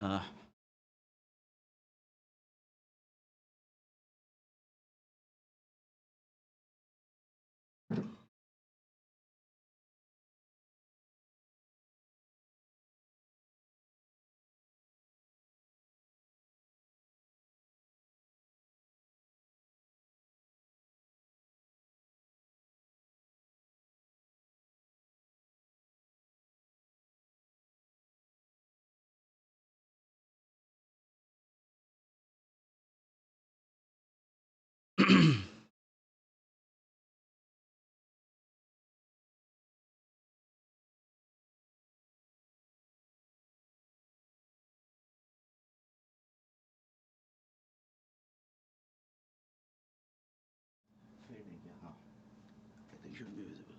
Uh, it should be visible.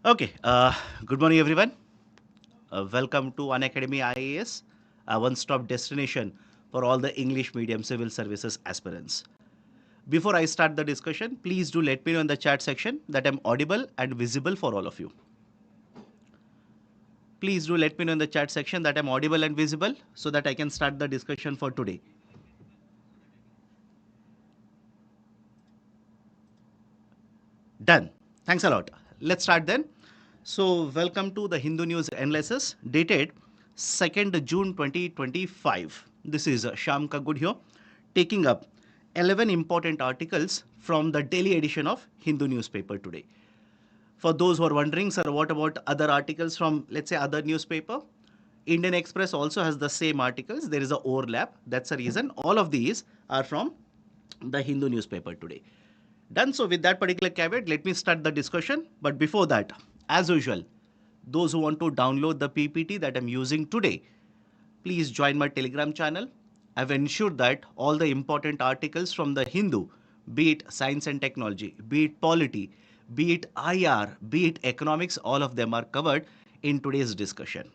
Okay. Good morning, everyone. Welcome to Unacademy IAS, a one-stop destination for all the English medium civil services aspirants. Before I start the discussion, please do let me know in the chat section that I'm audible and visible for all of you. Please do let me know in the chat section that I'm audible and visible so that I can start the discussion for today. Done. Thanks a lot. Let's start then. So, welcome to the Hindu News Analysis dated 2nd June 2025. This is Shyam Kaggod here, taking up 11 important articles from the daily edition of Hindu newspaper today. For those who are wondering, sir, what about other articles from, let's say, other newspaper? Indian Express also has the same articles. There is a overlap. That's the reason all of these are from the Hindu newspaper today. Done. So with that particular caveat, let me start the discussion. But before that, as usual, those who want to download the PPT that I'm using today, please join my Telegram channel. I've ensured that all the important articles from the Hindu, be it science and technology, be it polity, be it IR, be it economics, all of them are covered in today's discussion.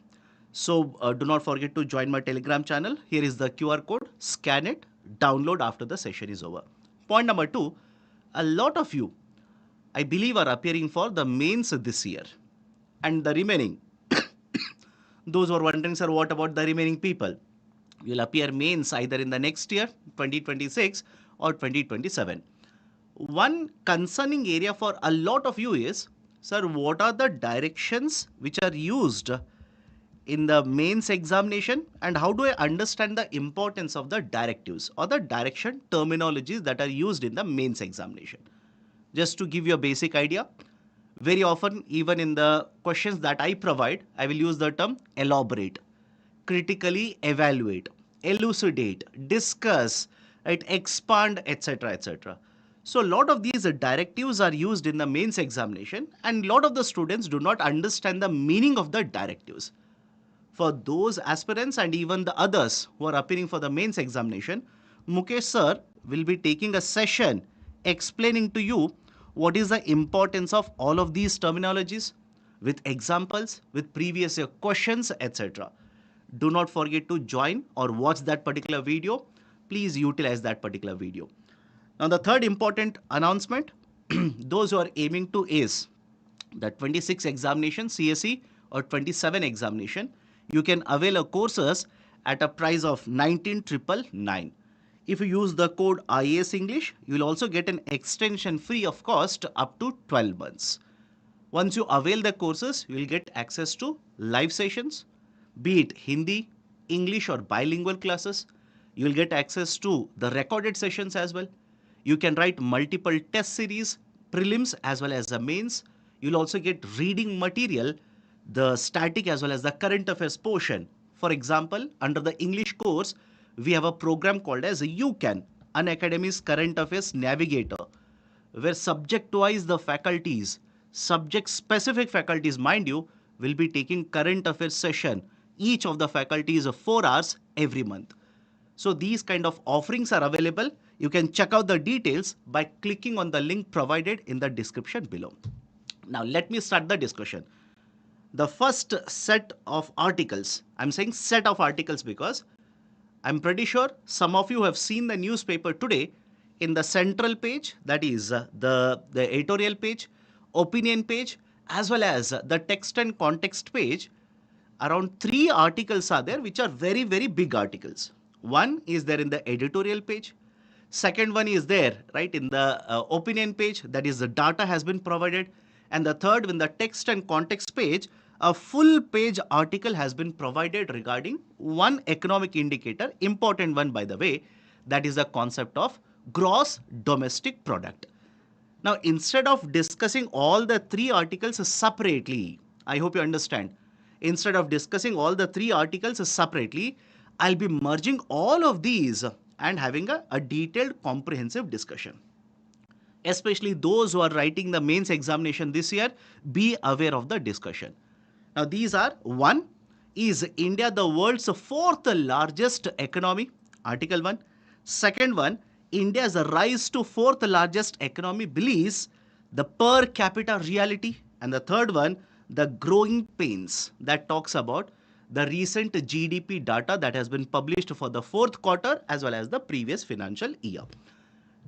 So do not forget to join my Telegram channel. Here is the QR code. Scan it, download after the session is over. Point number two, a lot of you, I believe, are appearing for the mains this year. And the remaining, those who are wondering, sir, what about the remaining people? You'll appear mains either in the next year, 2026 or 2027. One concerning area for a lot of you is, sir, what are the directions which are used in the mains examination and how do I understand the importance of the directives or the direction terminologies that are used in the mains examination? Just to give you a basic idea, very often, even in the questions that I provide, I will use the term elaborate, critically evaluate, elucidate, discuss, right, expand, etc. etc. So a lot of these directives are used in the mains examination and a lot of the students do not understand the meaning of the directives. For those aspirants and even the others who are appearing for the mains examination, Mukesh sir will be taking a session explaining to you what is the importance of all of these terminologies with examples, with previous year questions, etc. Do not forget to join or watch that particular video. Please utilize that particular video. Now, the third important announcement, those who are aiming to ace the 26 examination CSE or 27 examination, you can avail a courses at a price of 19,999. If you use the code IAS English, you will also get an extension free of cost up to 12 months. Once you avail the courses, you will get access to live sessions, be it Hindi, English or bilingual classes. You will get access to the recorded sessions as well. You can write multiple test series, prelims as well as the mains. You'll also get reading material, the static as well as the current affairs portion. For example, under the English course, we have a program called as UCAN, Unacademy's Current Affairs Navigator, where subject-wise the faculties, subject-specific faculties, mind you, will be taking current affairs session. Each of the faculties 4 hours every month. So these kind of offerings are available. You can check out the details by clicking on the link provided in the description below. Now let me start the discussion. The first set of articles, I'm saying set of articles because I'm pretty sure some of you have seen the newspaper today. In the central page, that is the editorial page, opinion page, as well as the text and context page, around 3 articles are there which are very, very big articles. One is there in the editorial page. Second one is there, right, in the opinion page, that is the data has been provided. And the third, in the text and context page, a full page article has been provided regarding one economic indicator, important one by the way, that is the concept of gross domestic product. Now, instead of discussing all the 3 articles separately, I hope you understand, instead of discussing all the 3 articles separately, I'll be merging all of these and having a detailed comprehensive discussion. Especially those who are writing the mains examination this year, be aware of the discussion. Now these are: one, is India the world's fourth largest economy? Article 1. Second one, India's rise to fourth largest economy believes the per capita reality. And the third one, the growing pains, that talks about the recent GDP data that has been published for the fourth quarter as well as the previous financial year.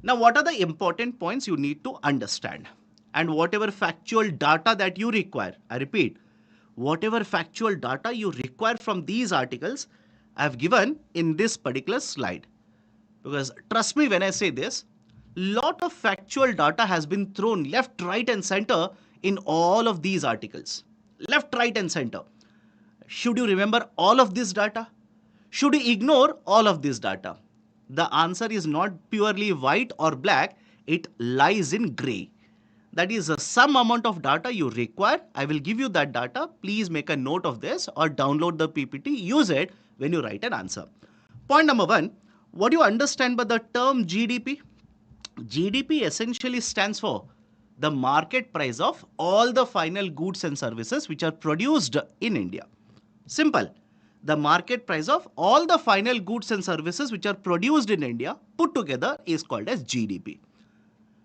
Now, what are the important points you need to understand? And whatever factual data that you require, I repeat, whatever factual data you require from these articles, I have given in this particular slide. Because trust me when I say this, lot of factual data has been thrown left, right and center in all of these articles. Left, right and center. Should you remember all of this data? Should you ignore all of this data? The answer is not purely white or black, it lies in gray. That is some amount of data you require. I will give you that data. Please make a note of this or download the PPT, use it when you write an answer. Point number 1, what do you understand by the term GDP? GDP essentially stands for the market price of all the final goods and services which are produced in India. Simple. The market price of all the final goods and services which are produced in India put together is called as GDP.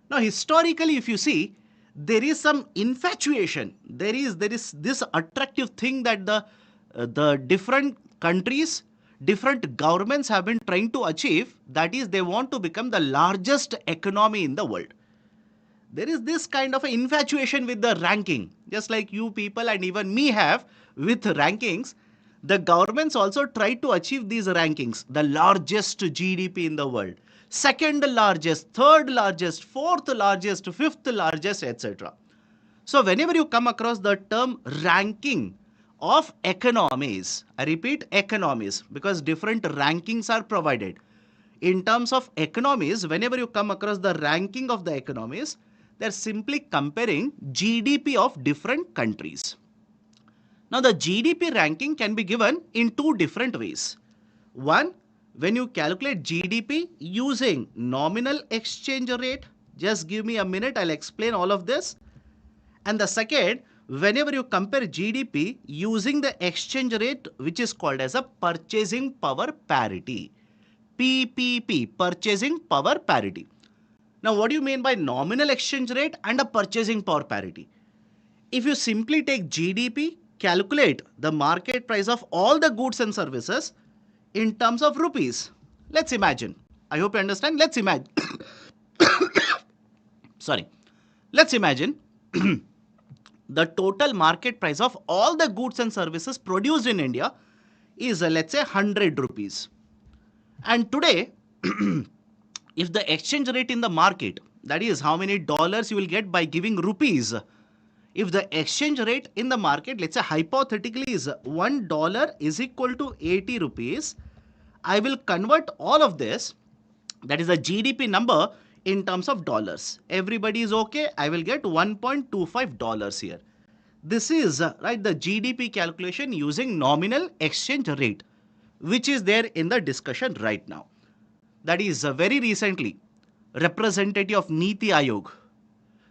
Now, historically, if you see, there is some infatuation. There is this attractive thing that the different countries, different governments have been trying to achieve. That is, they want to become the largest economy in the world. There is this kind of infatuation with the ranking, just like you people and even me have with rankings. The governments also try to achieve these rankings, the largest GDP in the world, second largest, third largest, fourth largest, fifth largest, etc. So whenever you come across the term ranking of economies, I repeat economies, because different rankings are provided. In terms of economies, whenever you come across the ranking of the economies, they're simply comparing GDP of different countries. Now, the GDP ranking can be given in 2 different ways. One, when you calculate GDP using nominal exchange rate, just give me a minute, I'll explain all of this. And the second, whenever you compare GDP using the exchange rate which is called as a purchasing power parity. PPP, purchasing power parity. Now, what do you mean by nominal exchange rate and a purchasing power parity? If you simply take GDP, calculate the market price of all the goods and services in terms of rupees. Let's imagine. I hope you understand. Let's imagine. Sorry. Let's imagine the total market price of all the goods and services produced in India is, let's say, 100 rupees. And today, if the exchange rate in the market, that is how many dollars you will get by giving rupees, if the exchange rate in the market, let's say hypothetically is $1 is equal to 80 rupees, I will convert all of this, that is a GDP number, in terms of dollars. Everybody is okay, I will get $1.25 here. This is right, the GDP calculation using nominal exchange rate, which is there in the discussion right now. That is very recently, representative of Niti Aayog,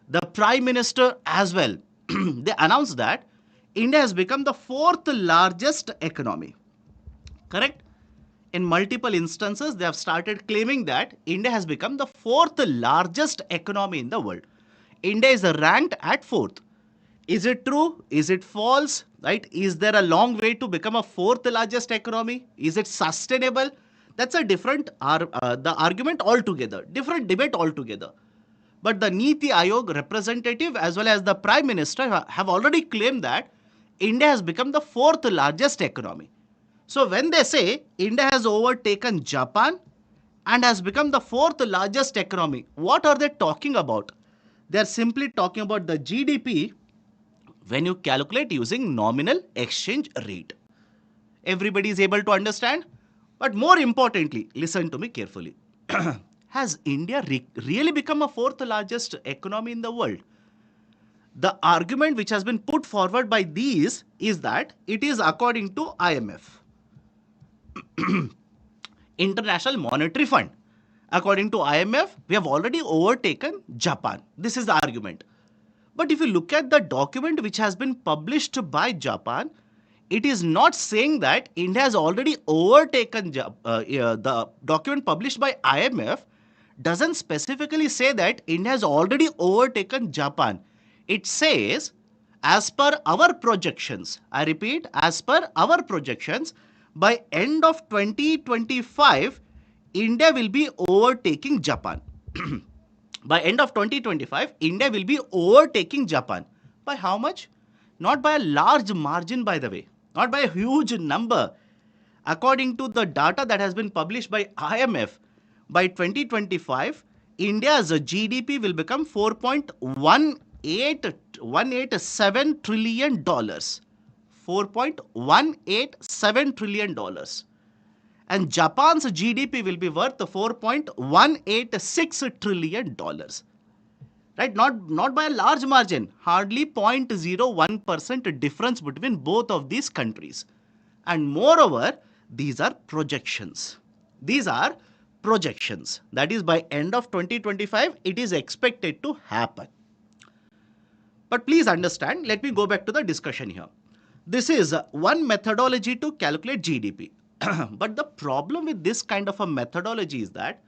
the Prime Minister as well, they announced that India has become the 4th largest economy. Correct? In multiple instances, they have started claiming that India has become the 4th largest economy in the world. India is ranked at 4th. Is it true? Is it false? Right? Is there a long way to become a 4th largest economy? Is it sustainable? That's a different the argument altogether, different debate altogether. But the Niti Aayog representative as well as the Prime Minister have already claimed that India has become the fourth largest economy. So when they say India has overtaken Japan and has become the fourth largest economy, what are they talking about? They are simply talking about the GDP when you calculate using nominal exchange rate. Everybody is able to understand? But more importantly, listen to me carefully. Has India really become a fourth largest economy in the world? The argument which has been put forward by these is that it is according to IMF, International Monetary Fund. According to IMF, we have already overtaken Japan. This is the argument. But if you look at the document which has been published by Japan, it is not saying that India has already overtaken the document published by IMF doesn't specifically say that India has already overtaken Japan. It says, as per our projections, I repeat, as per our projections, by end of 2025, India will be overtaking Japan. By end of 2025, India will be overtaking Japan. By how much? Not by a large margin, by the way. Not by a huge number. According to the data that has been published by IMF, by 2025, India's GDP will become $4.187 trillion. $4.187 trillion. And Japan's GDP will be worth $4.186 trillion. Right? Not by a large margin, hardly 0.01% difference between both of these countries. And moreover, these are projections. These are projections. That is, by end of 2025, it is expected to happen. But please understand, let me go back to the discussion here. This is one methodology to calculate GDP. But the problem with this kind of a methodology is that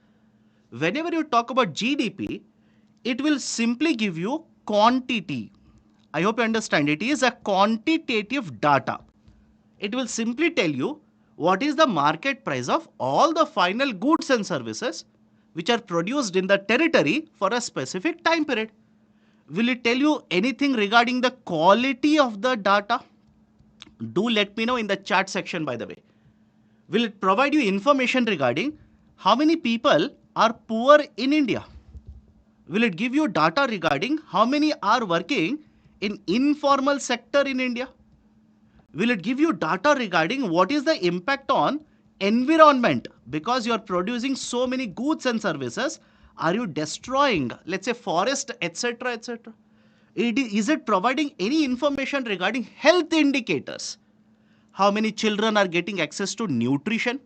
whenever you talk about GDP, it will simply give you quantity. I hope you understand. It is a quantitative data. It will simply tell you what is the market price of all the final goods and services which are produced in the territory for a specific time period. Will it tell you anything regarding the quality of the data? Do let me know in the chat section, by the way. Will it provide you information regarding how many people are poor in India? Will it give you data regarding how many are working in informal sector in India? Will it give you data regarding what is the impact on environment? Because you are producing so many goods and services, are you destroying, let's say, forest, etc., etc.? Is it providing any information regarding health indicators? How many children are getting access to nutrition?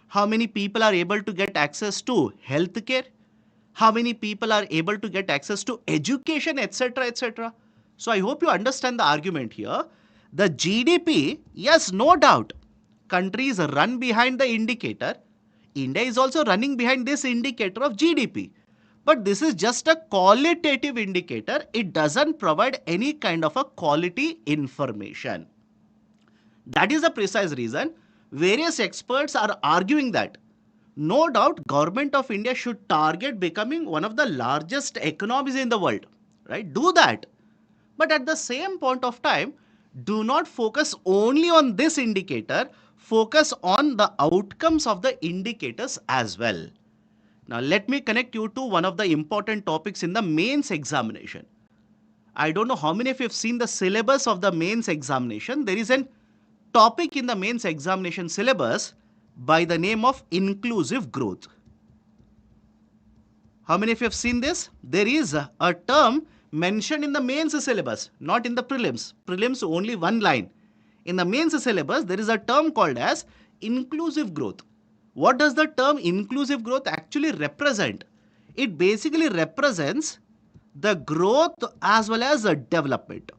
How many people are able to get access to health care? How many people are able to get access to education, etc., etc.? So I hope you understand the argument here. The GDP, yes, no doubt, countries run behind the indicator. India is also running behind this indicator of GDP. But this is just a qualitative indicator. It doesn't provide any kind of a quality information. That is the precise reason various experts are arguing that no doubt government of India should target becoming one of the largest economies in the world, right? Do that. But at the same point of time, do not focus only on this indicator, focus on the outcomes of the indicators as well. Now let me connect you to one of the important topics in the mains examination. I don't know how many of you have seen the syllabus of the mains examination. There is an topic in the mains examination syllabus by the name of inclusive growth. How many of you have seen this? There is a term mentioned in the mains syllabus, not in the prelims. Prelims only one line. In the mains syllabus, there is a term called as inclusive growth. What does the term inclusive growth actually represent? It basically represents the growth as well as the development.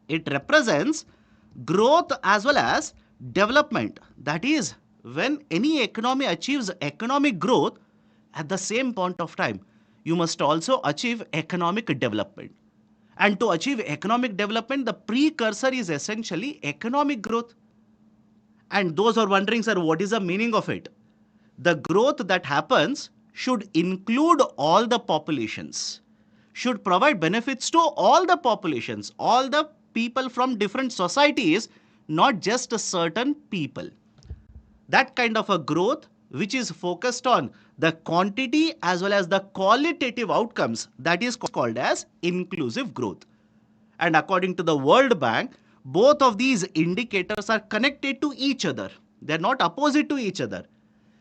It represents growth as well as development. That is, when any economy achieves economic growth, at the same point of time, you must also achieve economic development. And to achieve economic development, the precursor is essentially economic growth. And those are wondering, sir, what is the meaning of it? The growth that happens should include all the populations, should provide benefits to all the populations, all the people from different societies, not just a certain people. That kind of a growth which is focused on the quantity as well as the qualitative outcomes, that is called as inclusive growth. And according to the World Bank, both of these indicators are connected to each other. They're not opposite to each other.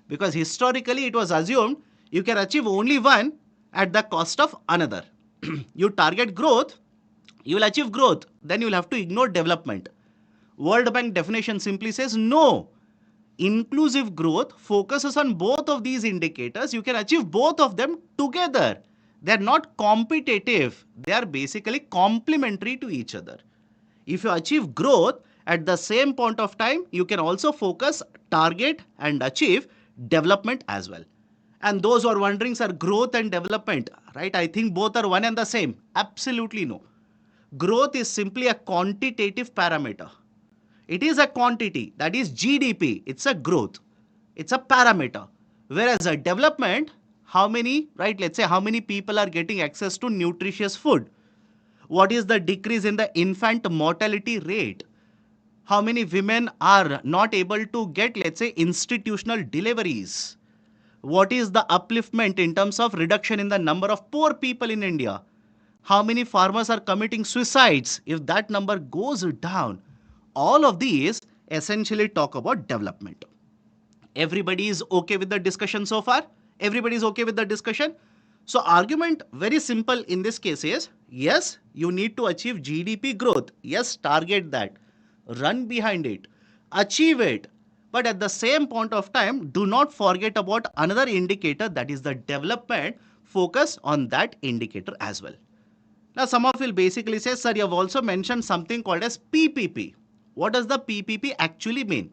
Because historically it was assumed you can achieve only one at the cost of another. You target growth, you will achieve growth, then you will have to ignore development. World Bank definition simply says no. Inclusive growth focuses on both of these indicators. You can achieve both of them together. They're not competitive. They are basically complementary to each other. If you achieve growth at the same point of time, you can also focus, target and achieve development as well. And those who are wondering, sir, growth and development, right? I think both are one and the same. Absolutely no. Growth is simply a quantitative parameter. It is a quantity, that is GDP. It's a growth. It's a parameter. Whereas a development, how many, right? Let's say how many people are getting access to nutritious food? What is the decrease in the infant mortality rate? How many women are not able to get, let's say, institutional deliveries? What is the upliftment in terms of reduction in the number of poor people in India? How many farmers are committing suicides? If that number goes down, all of these essentially talk about development. Everybody is okay with the discussion so far? Everybody is okay with the discussion? So argument very simple in this case is, yes, you need to achieve GDP growth. Yes, target that. Run behind it. Achieve it. But at the same point of time, do not forget about another indicator, that is the development. Focus on that indicator as well. Now, some of you will basically say, sir, you have also mentioned something called as PPP. What does the PPP actually mean?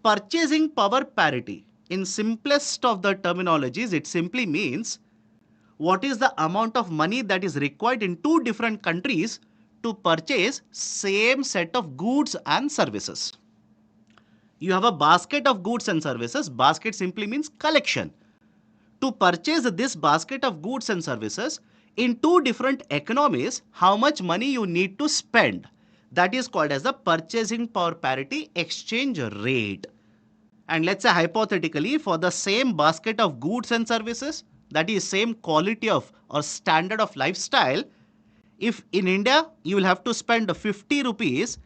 Purchasing power parity. In simplest of the terminologies, it simply means what is the amount of money that is required in two different countries to purchase same set of goods and services. You have a basket of goods and services. Basket simply means collection. To purchase this basket of goods and services in two different economies, how much money you need to spend? That is called as the purchasing power parity exchange rate. And let's say hypothetically, for the same basket of goods and services, that is same quality of or standard of lifestyle, if in India you will have to spend 50 rupees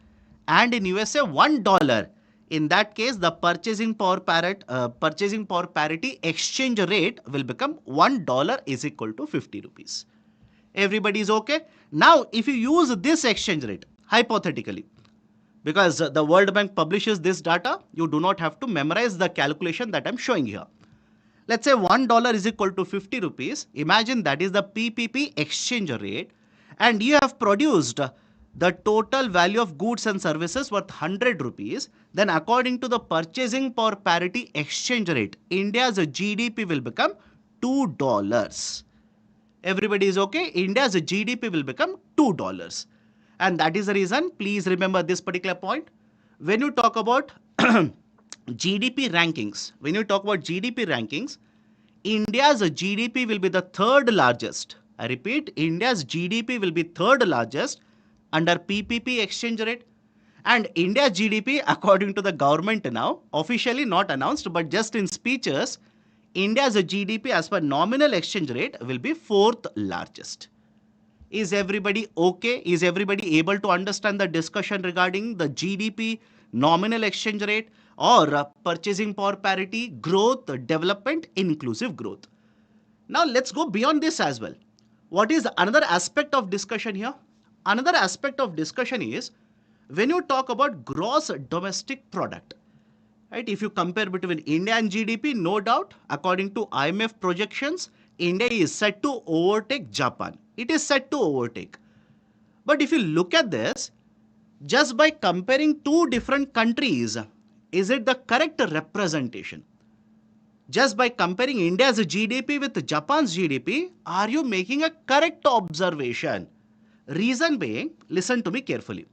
and in USA $1, in that case the purchasing power parity exchange rate will become $1 is equal to 50 rupees. Everybody is okay? Now if you use this exchange rate, hypothetically, because the World Bank publishes this data, you do not have to memorize the calculation that I'm showing here. Let's say $1 is equal to 50 rupees. Imagine that is the PPP exchange rate, and you have produced the total value of goods and services worth 100 rupees. Then according to the purchasing power parity exchange rate, India's GDP will become $2. Everybody is okay? India's GDP will become $2. And that is the reason, please remember this particular point. When you talk about GDP rankings, India's GDP will be the third largest. I repeat, India's GDP will be third largest under PPP exchange rate. And India's GDP, according to the government now, officially not announced, but just in speeches, India's GDP as per nominal exchange rate will be fourth largest. Is everybody okay? Is everybody able to understand the discussion regarding the GDP, nominal exchange rate, or purchasing power parity, growth, development, inclusive growth? Now let's go beyond this as well. What is another aspect of discussion here? Another aspect of discussion is when you talk about gross domestic product. Right? If you compare between India and GDP, no doubt, according to IMF projections, India is set to overtake Japan. It is set to overtake. But if you look at this, just by comparing two different countries, is it the correct representation? Just by comparing India's GDP with Japan's GDP, are you making a correct observation? Reason being, listen to me carefully.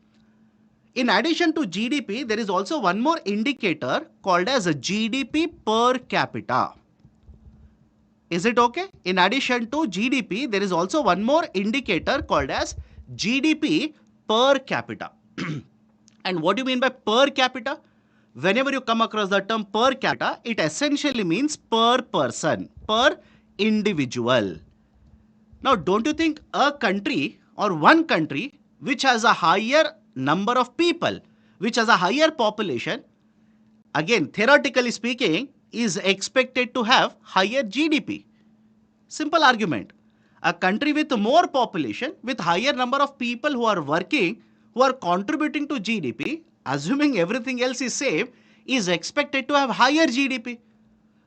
In addition to GDP, there is also one more indicator called as a GDP per capita. Is it okay? In addition to GDP, there is also one more indicator called as GDP per capita. And what do you mean by per capita? Whenever you come across the term per capita, it essentially means per person, per individual. Now, don't you think a country or one country which has a higher number of people, which has a higher population, again, theoretically speaking, is expected to have higher GDP? Simple argument. A country with more population, with higher number of people who are working, who are contributing to GDP, assuming everything else is same, is expected to have higher GDP.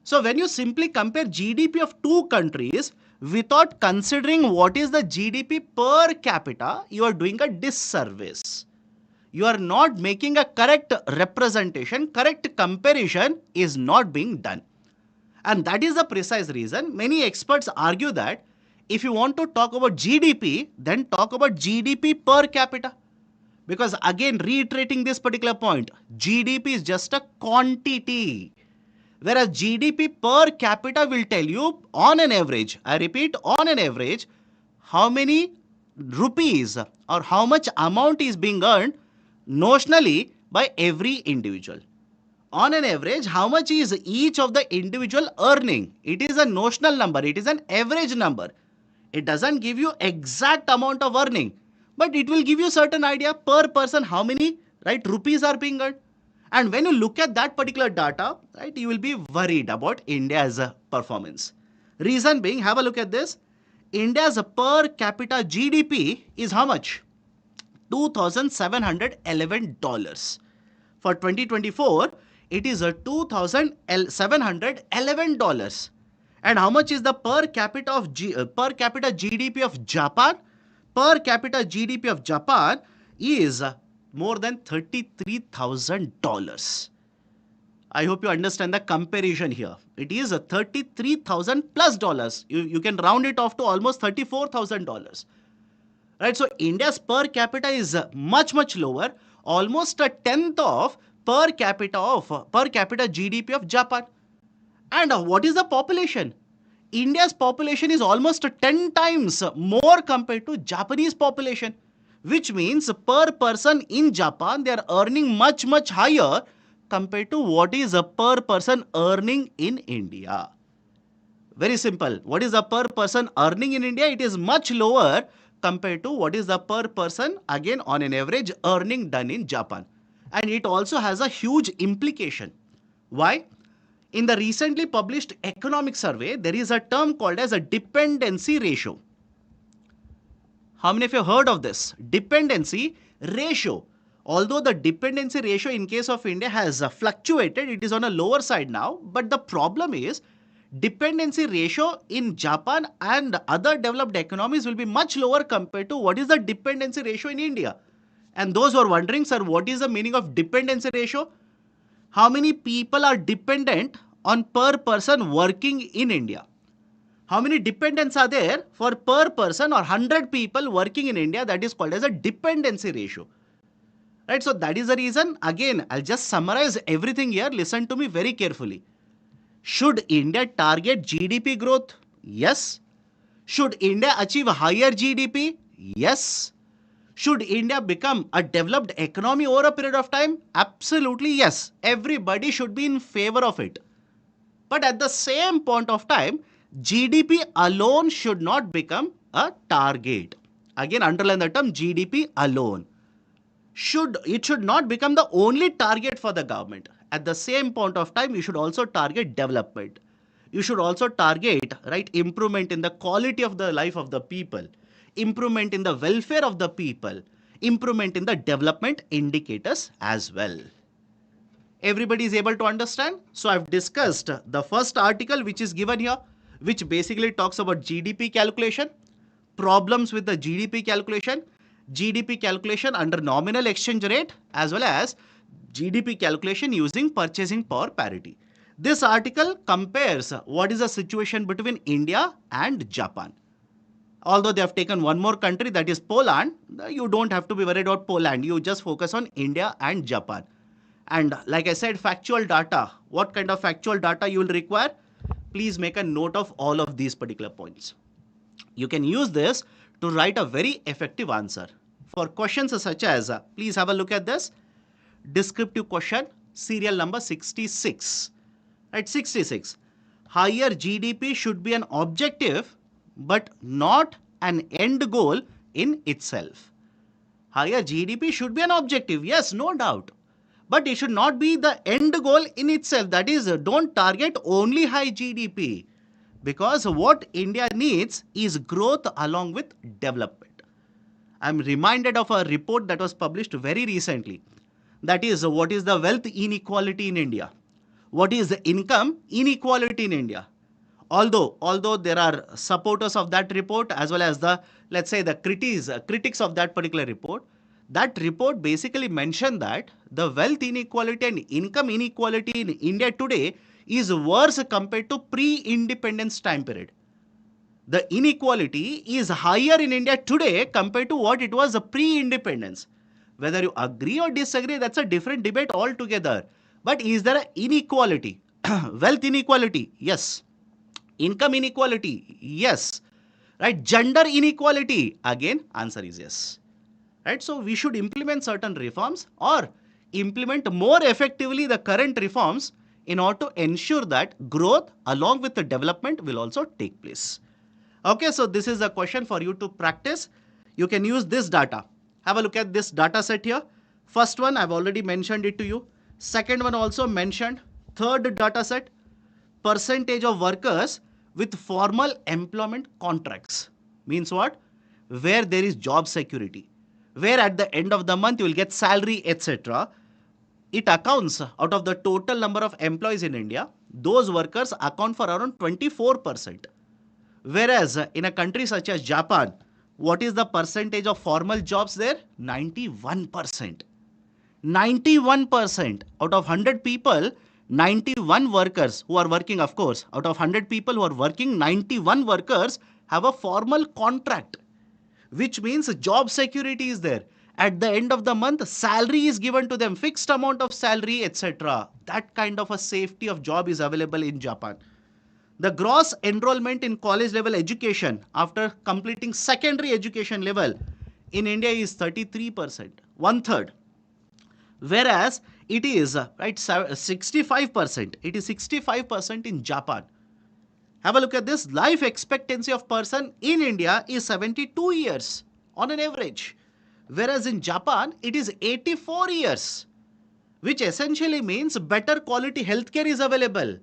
So when you simply compare GDP of two countries without considering what is the GDP per capita, you are doing a disservice. You are not making a correct representation, correct comparison is not being done. And that is the precise reason many experts argue that if you want to talk about GDP, then talk about GDP per capita. Because again, reiterating this particular point, GDP is just a quantity. Whereas GDP per capita will tell you on an average, I repeat, on an average, how many rupees or how much amount is being earned notionally by every individual. On an average, how much is each of the individual earning? It is a notional number. It is an average number. It doesn't give you exact amount of earning, but it will give you certain idea per person how many rupees are being earned. And when you look at that particular data, you will be worried about India's performance. Reason being, have a look at this. India's per capita GDP is how much? $2,711. For 2024, it is $2,711. And how much is the per capita GDP of Japan? Per capita GDP of Japan is more than $33,000. I hope you understand the comparison here. It is a $33,000 plus dollars. You can round it off to almost $34,000. Right? So India's per capita is much lower, almost a tenth of per capita GDP of Japan. And what is the population? India's population is almost 10 times more compared to Japanese population, which means per person in Japan, they are earning much higher compared to what is a per person earning in India. Very simple. What is the per person earning in India? It is much lower compared to what is the per person, again on an average, earning done in Japan. And it also has a huge implication. Why? In the recently published economic survey, there is a term called as a dependency ratio. How many of you have heard of this? Dependency ratio. Although the dependency ratio in case of India has fluctuated, it is on a lower side now. But the problem is dependency ratio in Japan and other developed economies will be much lower compared to what is the dependency ratio in India. And those who are wondering, sir, what is the meaning of dependency ratio? How many people are dependent on per person working in India? How many dependents are there for per person or 100 people working in India? That is called as a dependency ratio. Right? So that is the reason. Again, I'll just summarize everything here. Listen to me very carefully. Should India target GDP growth? Yes. Should India achieve a higher GDP? Yes. Should India become a developed economy over a period of time? Absolutely yes. Everybody should be in favor of it. But at the same point of time, GDP alone should not become a target. Again, underline the term GDP alone. It should not become the only target for the government. At the same point of time, you should also target development. You should also target, improvement in the quality of the life of the people, improvement in the welfare of the people, improvement in the development indicators as well. Everybody is able to understand? So I've discussed the first article which is given here, which basically talks about GDP calculation, problems with the GDP calculation under nominal exchange rate, as well as GDP calculation using purchasing power parity. This article compares what is the situation between India and Japan. Although they have taken one more country, that is Poland, you don't have to be worried about Poland. You just focus on India and Japan. And like I said, factual data. What kind of factual data you will require? Please make a note of all of these particular points. You can use this to write a very effective answer. for questions such as, please have a look at this, descriptive question, serial number 66. Right, 66. Higher GDP should be an objective, but not an end goal in itself. Higher GDP should be an objective, yes, no doubt. But it should not be the end goal in itself. That is, don't target only high GDP. Because what India needs is growth along with development. I'm reminded of a report that was published very recently. That is, what is the wealth inequality in India? What is the income inequality in India? Although there are supporters of that report as well as the, let's say, the critics of that particular report, that report basically mentioned that the wealth inequality and income inequality in India today is worse compared to pre-independence time period. The inequality is higher in India today compared to what it was pre-independence. Whether you agree or disagree, that's a different debate altogether. But is there an inequality? Wealth inequality? Yes. Income inequality? Yes. Right? Gender inequality? Again, answer is yes. Right? So we should implement certain reforms or implement more effectively the current reforms in order to ensure that growth along with the development will also take place. Okay, so this is a question for you to practice. You can use this data. Have a look at this data set here. First one, I've already mentioned it to you. Second one also mentioned. Third data set, percentage of workers with formal employment contracts. Means what? Where there is job security, where at the end of the month you will get salary, etc. It accounts out of the total number of employees in India, those workers account for around 24%. Whereas in a country such as Japan, what is the percentage of formal jobs there? 91%. 91% out of 100 people, 91 workers who are working, of course, out of 100 people who are working, 91 workers have a formal contract, which means job security is there. At the end of the month, salary is given to them, fixed amount of salary, etc. That kind of a safety of job is available in Japan. The gross enrollment in college level education after completing secondary education level in India is 33%, one third. Whereas it is 65%. It is 65% in Japan. Have a look at this. Life expectancy of person in India is 72 years on an average. Whereas in Japan, it is 84 years, which essentially means better quality healthcare is available.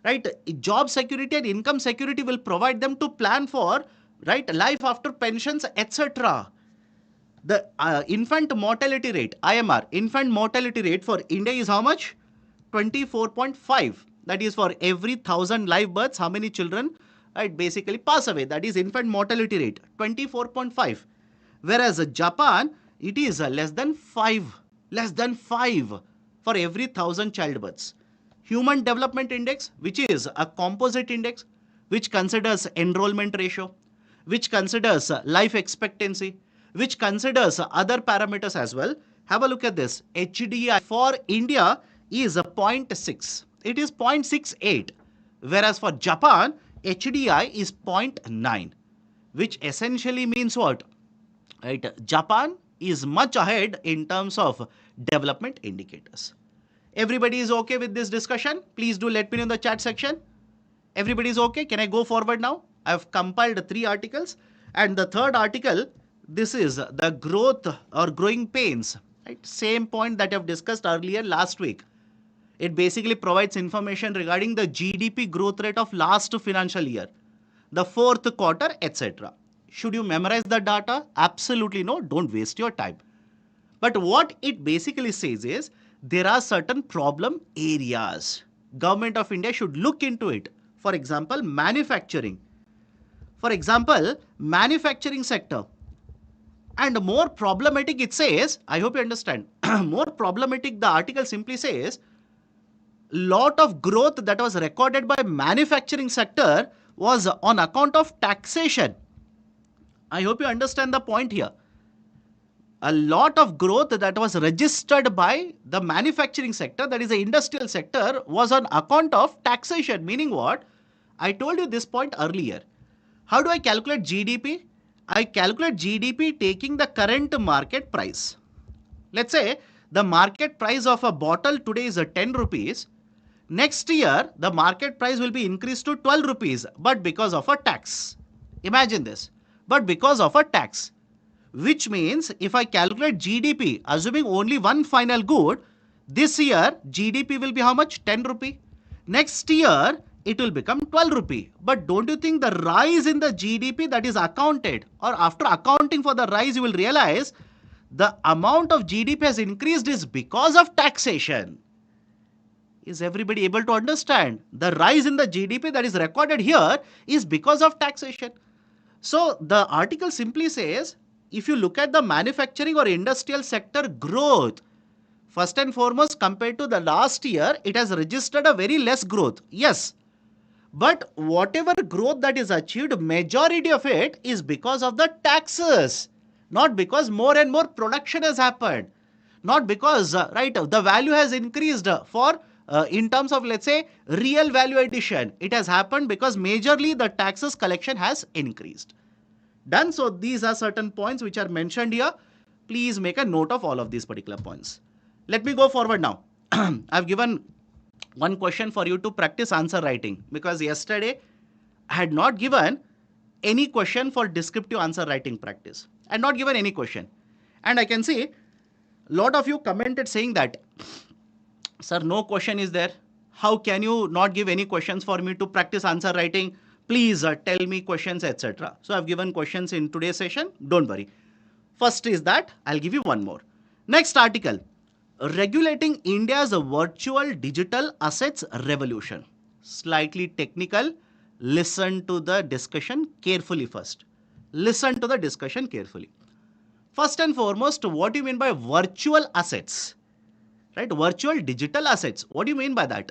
Right? Job security and income security will provide them to plan for life after pensions, etc. The infant mortality rate, IMR, infant mortality rate for India is how much? 24.5. That is for every 1,000 live births, how many children basically pass away. That is infant mortality rate, 24.5. Whereas Japan, it is less than 5 for every 1,000 childbirths. Human Development Index, which is a composite index, which considers enrollment ratio, which considers life expectancy, which considers other parameters as well. Have a look at this. HDI for India is 0.6. It is 0.68. Whereas for Japan, HDI is 0.9, which essentially means what? Japan is much ahead in terms of development indicators. Everybody is okay with this discussion? Please do let me know in the chat section. Everybody is okay? Can I go forward now? I've compiled 3 articles. And the third article, this is the growth or growing pains. Same point that I've discussed earlier last week. It basically provides information regarding the GDP growth rate of last financial year, the fourth quarter, etc. Should you memorize the data? Absolutely no. Don't waste your time. But what it basically says is, there are certain problem areas. Government of India should look into it. For example, manufacturing. For example, manufacturing sector. And more problematic it says, I hope you understand, more problematic the article simply says, lot of growth that was recorded by manufacturing sector was on account of taxation. I hope you understand the point here. A lot of growth that was registered by the manufacturing sector, that is the industrial sector, was on account of taxation. Meaning what? I told you this point earlier. How do I calculate GDP? I calculate GDP taking the current market price. Let's say the market price of a bottle today is a 10 rupees. Next year, the market price will be increased to 12 rupees, but because of a tax. Imagine this. But because of a tax. Which means if I calculate GDP, assuming only one final good, this year GDP will be how much? 10 rupee. Next year, it will become 12 rupee. But don't you think the rise in the GDP that is accounted, or after accounting for the rise, you will realize the amount of GDP has increased is because of taxation. Is everybody able to understand? The rise in the GDP that is recorded here is because of taxation. So the article simply says, if you look at the manufacturing or industrial sector growth, first and foremost, compared to the last year, it has registered a very less growth. Yes. But whatever growth that is achieved, majority of it is because of the taxes, not because more and more production has happened, not because the value has increased for in terms of, let's say, real value addition. It has happened because majorly the taxes collection has increased. Done. So these are certain points which are mentioned here. Please make a note of all of these particular points. Let me go forward now. I've given one question for you to practice answer writing, because yesterday I had not given any question for descriptive answer writing practice. I had not given any question. And I can see a lot of you commented saying that, sir, no question is there. How can you not give any questions for me to practice answer writing? Please tell me questions, etc. So I've given questions in today's session. Don't worry. First is that I'll give you one more. Next article. Regulating India's virtual digital assets revolution. Slightly technical. Listen to the discussion carefully first. Listen to the discussion carefully. First and foremost, what do you mean by virtual assets? Right? Virtual digital assets. What do you mean by that?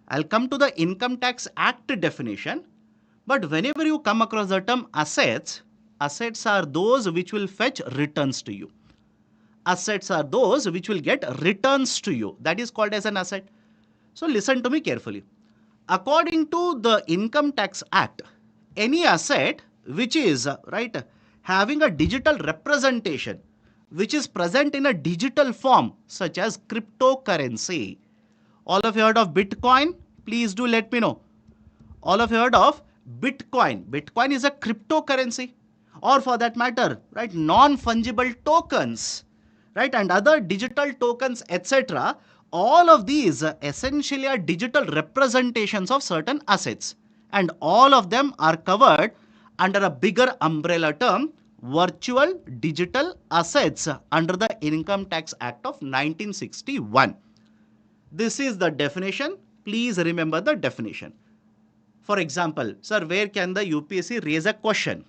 I'll come to the Income Tax Act definition. But whenever you come across the term assets, assets are those which will fetch returns to you. Assets are those which will get returns to you. That is called as an asset. So listen to me carefully. According to the Income Tax Act, any asset which is having a digital representation, which is present in a digital form, such as cryptocurrency. All of you heard of Bitcoin? Please do let me know. All of you heard of Bitcoin? Bitcoin is a cryptocurrency, or for that matter, non-fungible tokens, and other digital tokens, etc. All of these essentially are digital representations of certain assets, and all of them are covered under a bigger umbrella term, virtual digital assets, under the Income Tax Act of 1961. This is the definition. Please remember the definition. For example, sir, where can the UPSC raise a question?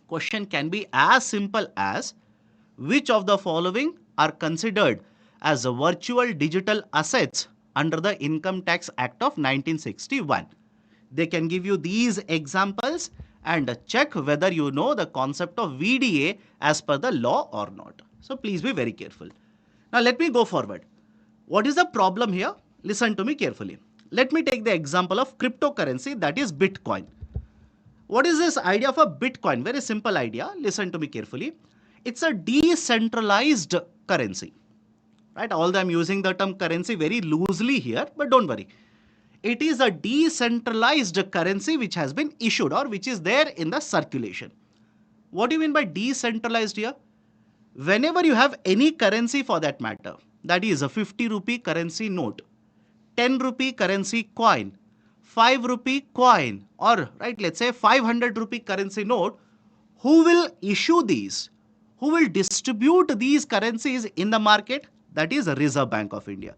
Question can be as simple as, which of the following are considered as virtual digital assets under the Income Tax Act of 1961? They can give you these examples and check whether you know the concept of VDA as per the law or not. So please be very careful. Now let me go forward. What is the problem here? Listen to me carefully. Let me take the example of cryptocurrency, that is Bitcoin. What is this idea of a Bitcoin? Very simple idea. Listen to me carefully. It's a decentralized currency. Although I'm using the term currency very loosely here, but don't worry. It is a decentralized currency which has been issued, or which is there in the circulation. What do you mean by decentralized here? Whenever you have any currency for that matter, that is a 50 rupee currency note, 10 rupee currency coin, 5 rupee coin, or let's say 500 rupee currency note, who will issue these? Who will distribute these currencies in the market? That is Reserve Bank of India.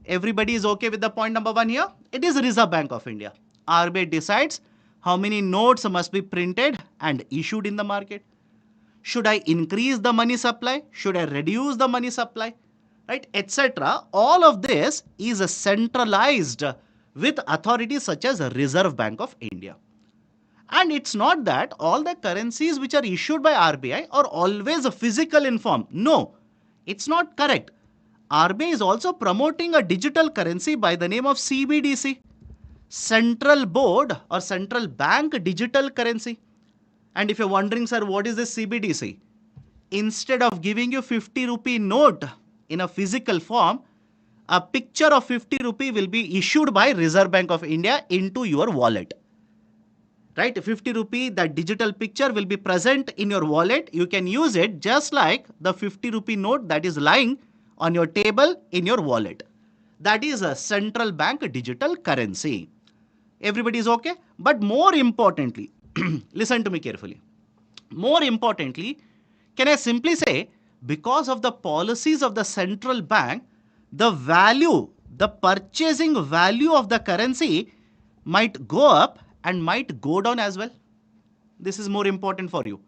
Everybody is okay with the point number one here? It is Reserve Bank of India. RBI decides how many notes must be printed and issued in the market. Should I increase the money supply? Should I reduce the money supply? Etc. All of this is centralized with authorities such as Reserve Bank of India. And it's not that all the currencies which are issued by RBI are always physical in form. No, it's not correct. RBI is also promoting a digital currency by the name of CBDC, Central Board or Central Bank Digital Currency. And if you're wondering, sir, what is this CBDC? Instead of giving you 50 rupee note in a physical form, a picture of 50 rupee will be issued by Reserve Bank of India into your wallet. Right? 50 rupee, that digital picture will be present in your wallet. You can use it just like the 50 rupee note that is lying on your table in your wallet. That is a central bank digital currency. Everybody is okay? But more importantly, listen to me carefully. More importantly, can I simply say, because of the policies of the central bank, the value, the purchasing value of the currency might go up and might go down as well? This is more important for you.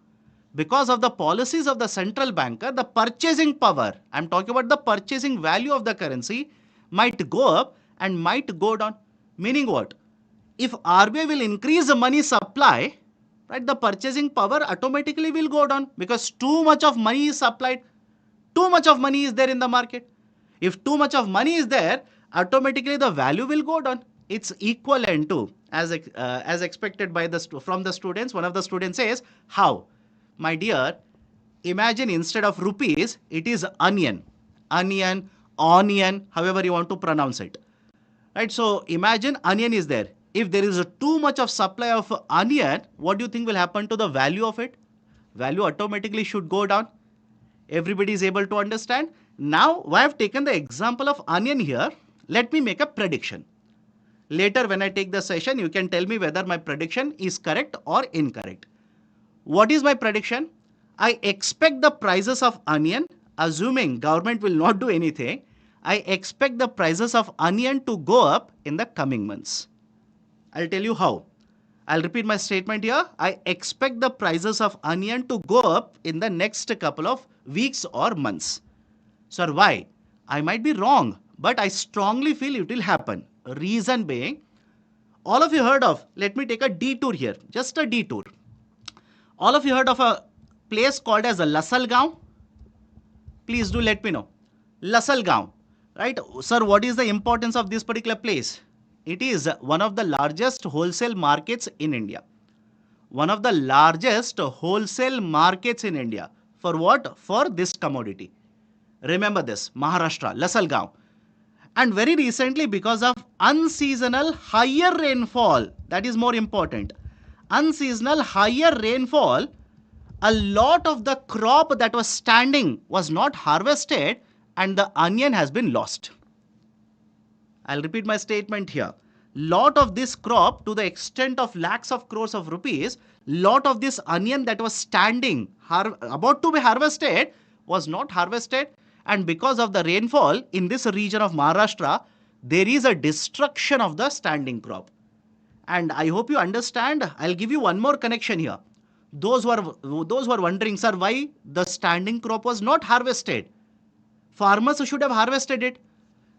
Because of the policies of the central banker, the purchasing power, I'm talking about the purchasing value of the currency, might go up and might go down. Meaning what? If RBI will increase the money supply, right, the purchasing power automatically will go down because too much of money is supplied. Too much of money is there in the market. If too much of money is there, automatically the value will go down. It's equivalent to, as expected by from the students. One of the students says, how? My dear, imagine instead of rupees, it is onion, onion, however you want to pronounce it. Right? So imagine onion is there. If there is too much of supply of onion, what do you think will happen to the value of it? Value automatically should go down. Everybody is able to understand. Now, I have taken the example of onion here. Let me make a prediction. Later, when I take the session, you can tell me whether my prediction is correct or incorrect. What is my prediction? I expect the prices of onion, assuming government will not do anything, I expect the prices of onion to go up in the coming months. I'll tell you how. I'll repeat my statement here. I expect the prices of onion to go up in the next couple of weeks or months. Sir, why? I might be wrong, but I strongly feel it will happen. Reason being, all of you heard of, let me take a detour here, just a detour. All of you heard of a place called as a Lasalgaon? Please do let me know. Lasalgaon, right? Sir, what is the importance of this particular place? It is one of the largest wholesale markets in India. One of the largest wholesale markets in India. For what? For this commodity. Remember this, Maharashtra, Lasalgaon. And very recently, because of unseasonal higher rainfall, that is more important. Unseasonal higher rainfall, a lot of the crop that was standing was not harvested and the onion has been lost. I'll repeat my statement here. Lot of this crop, to the extent of lakhs of crores of rupees, lot of this onion that was standing, about to be harvested, was not harvested. And because of the rainfall in this region of Maharashtra, there is a destruction of the standing crop. And I hope you understand. I'll give you one more connection here. Those who are wondering, sir, why the standing crop was not harvested? Farmers should have harvested it.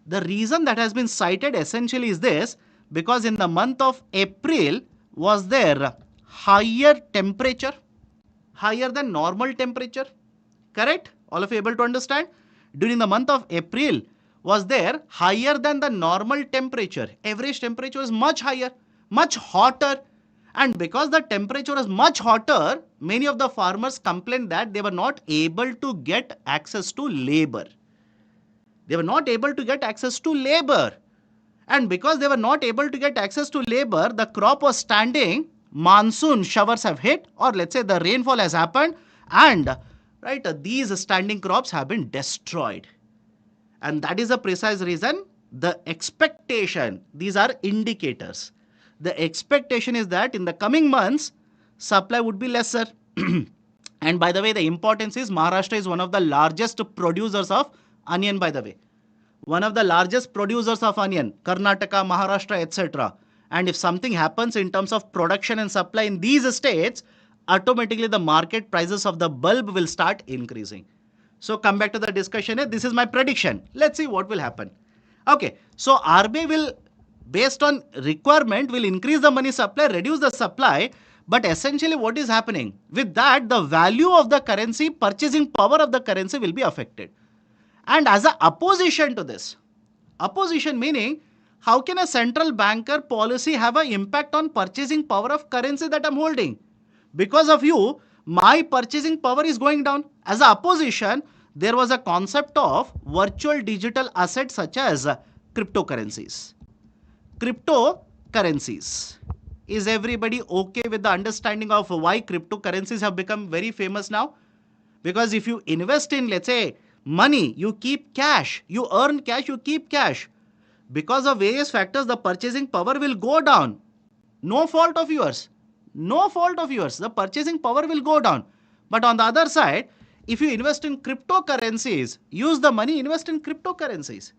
The reason that has been cited essentially is this, because in the month of April was there higher temperature, higher than normal temperature. Correct? All of you able to understand? During the month of April was there higher than the normal temperature. Average temperature is much higher, much hotter. And because the temperature was much hotter, many of the farmers complained that they were not able to get access to labor. They were not able to get access to labor. And because they were not able to get access to labor, the crop was standing, monsoon showers have hit, or let's say the rainfall has happened, and right, these standing crops have been destroyed. And that is the precise reason, the expectation, these are indicators. The expectation is that in the coming months, supply would be lesser. And by the way, the importance is Maharashtra is one of the largest producers of onion, by the way. One of the largest producers of onion, Karnataka, Maharashtra, etc. And if something happens in terms of production and supply in these states, automatically the market prices of the bulb will start increasing. So come back to the discussion. This is my prediction. Let's see what will happen. Okay, so RBI will, based on requirement, will increase the money supply, reduce the supply. But essentially what is happening? With that, the value of the currency, purchasing power of the currency will be affected. And as an opposition to this, opposition meaning, how can a central banker policy have an impact on purchasing power of currency that I'm holding? Because of you, my purchasing power is going down. As a opposition, there was a concept of virtual digital assets such as cryptocurrencies. Cryptocurrencies. Is everybody okay with the understanding of why cryptocurrencies have become very famous now? Because if you invest in, let's say, money, you keep cash, you earn cash, you keep cash. Because of various factors, the purchasing power will go down. No fault of yours. No fault of yours. The purchasing power will go down. But on the other side, if you invest in cryptocurrencies, use the money, invest in cryptocurrencies.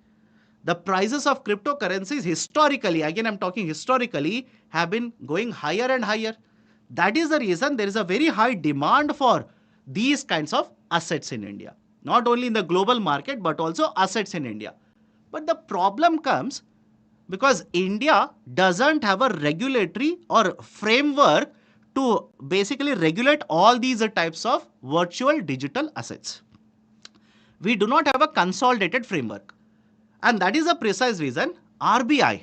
The prices of cryptocurrencies historically, again I'm talking historically, have been going higher and higher. That is the reason there is a very high demand for these kinds of assets in India. Not only in the global market, but also assets in India. But the problem comes because India doesn't have a regulatory or framework to basically regulate all these types of virtual digital assets. We do not have a consolidated framework. And that is the precise reason RBI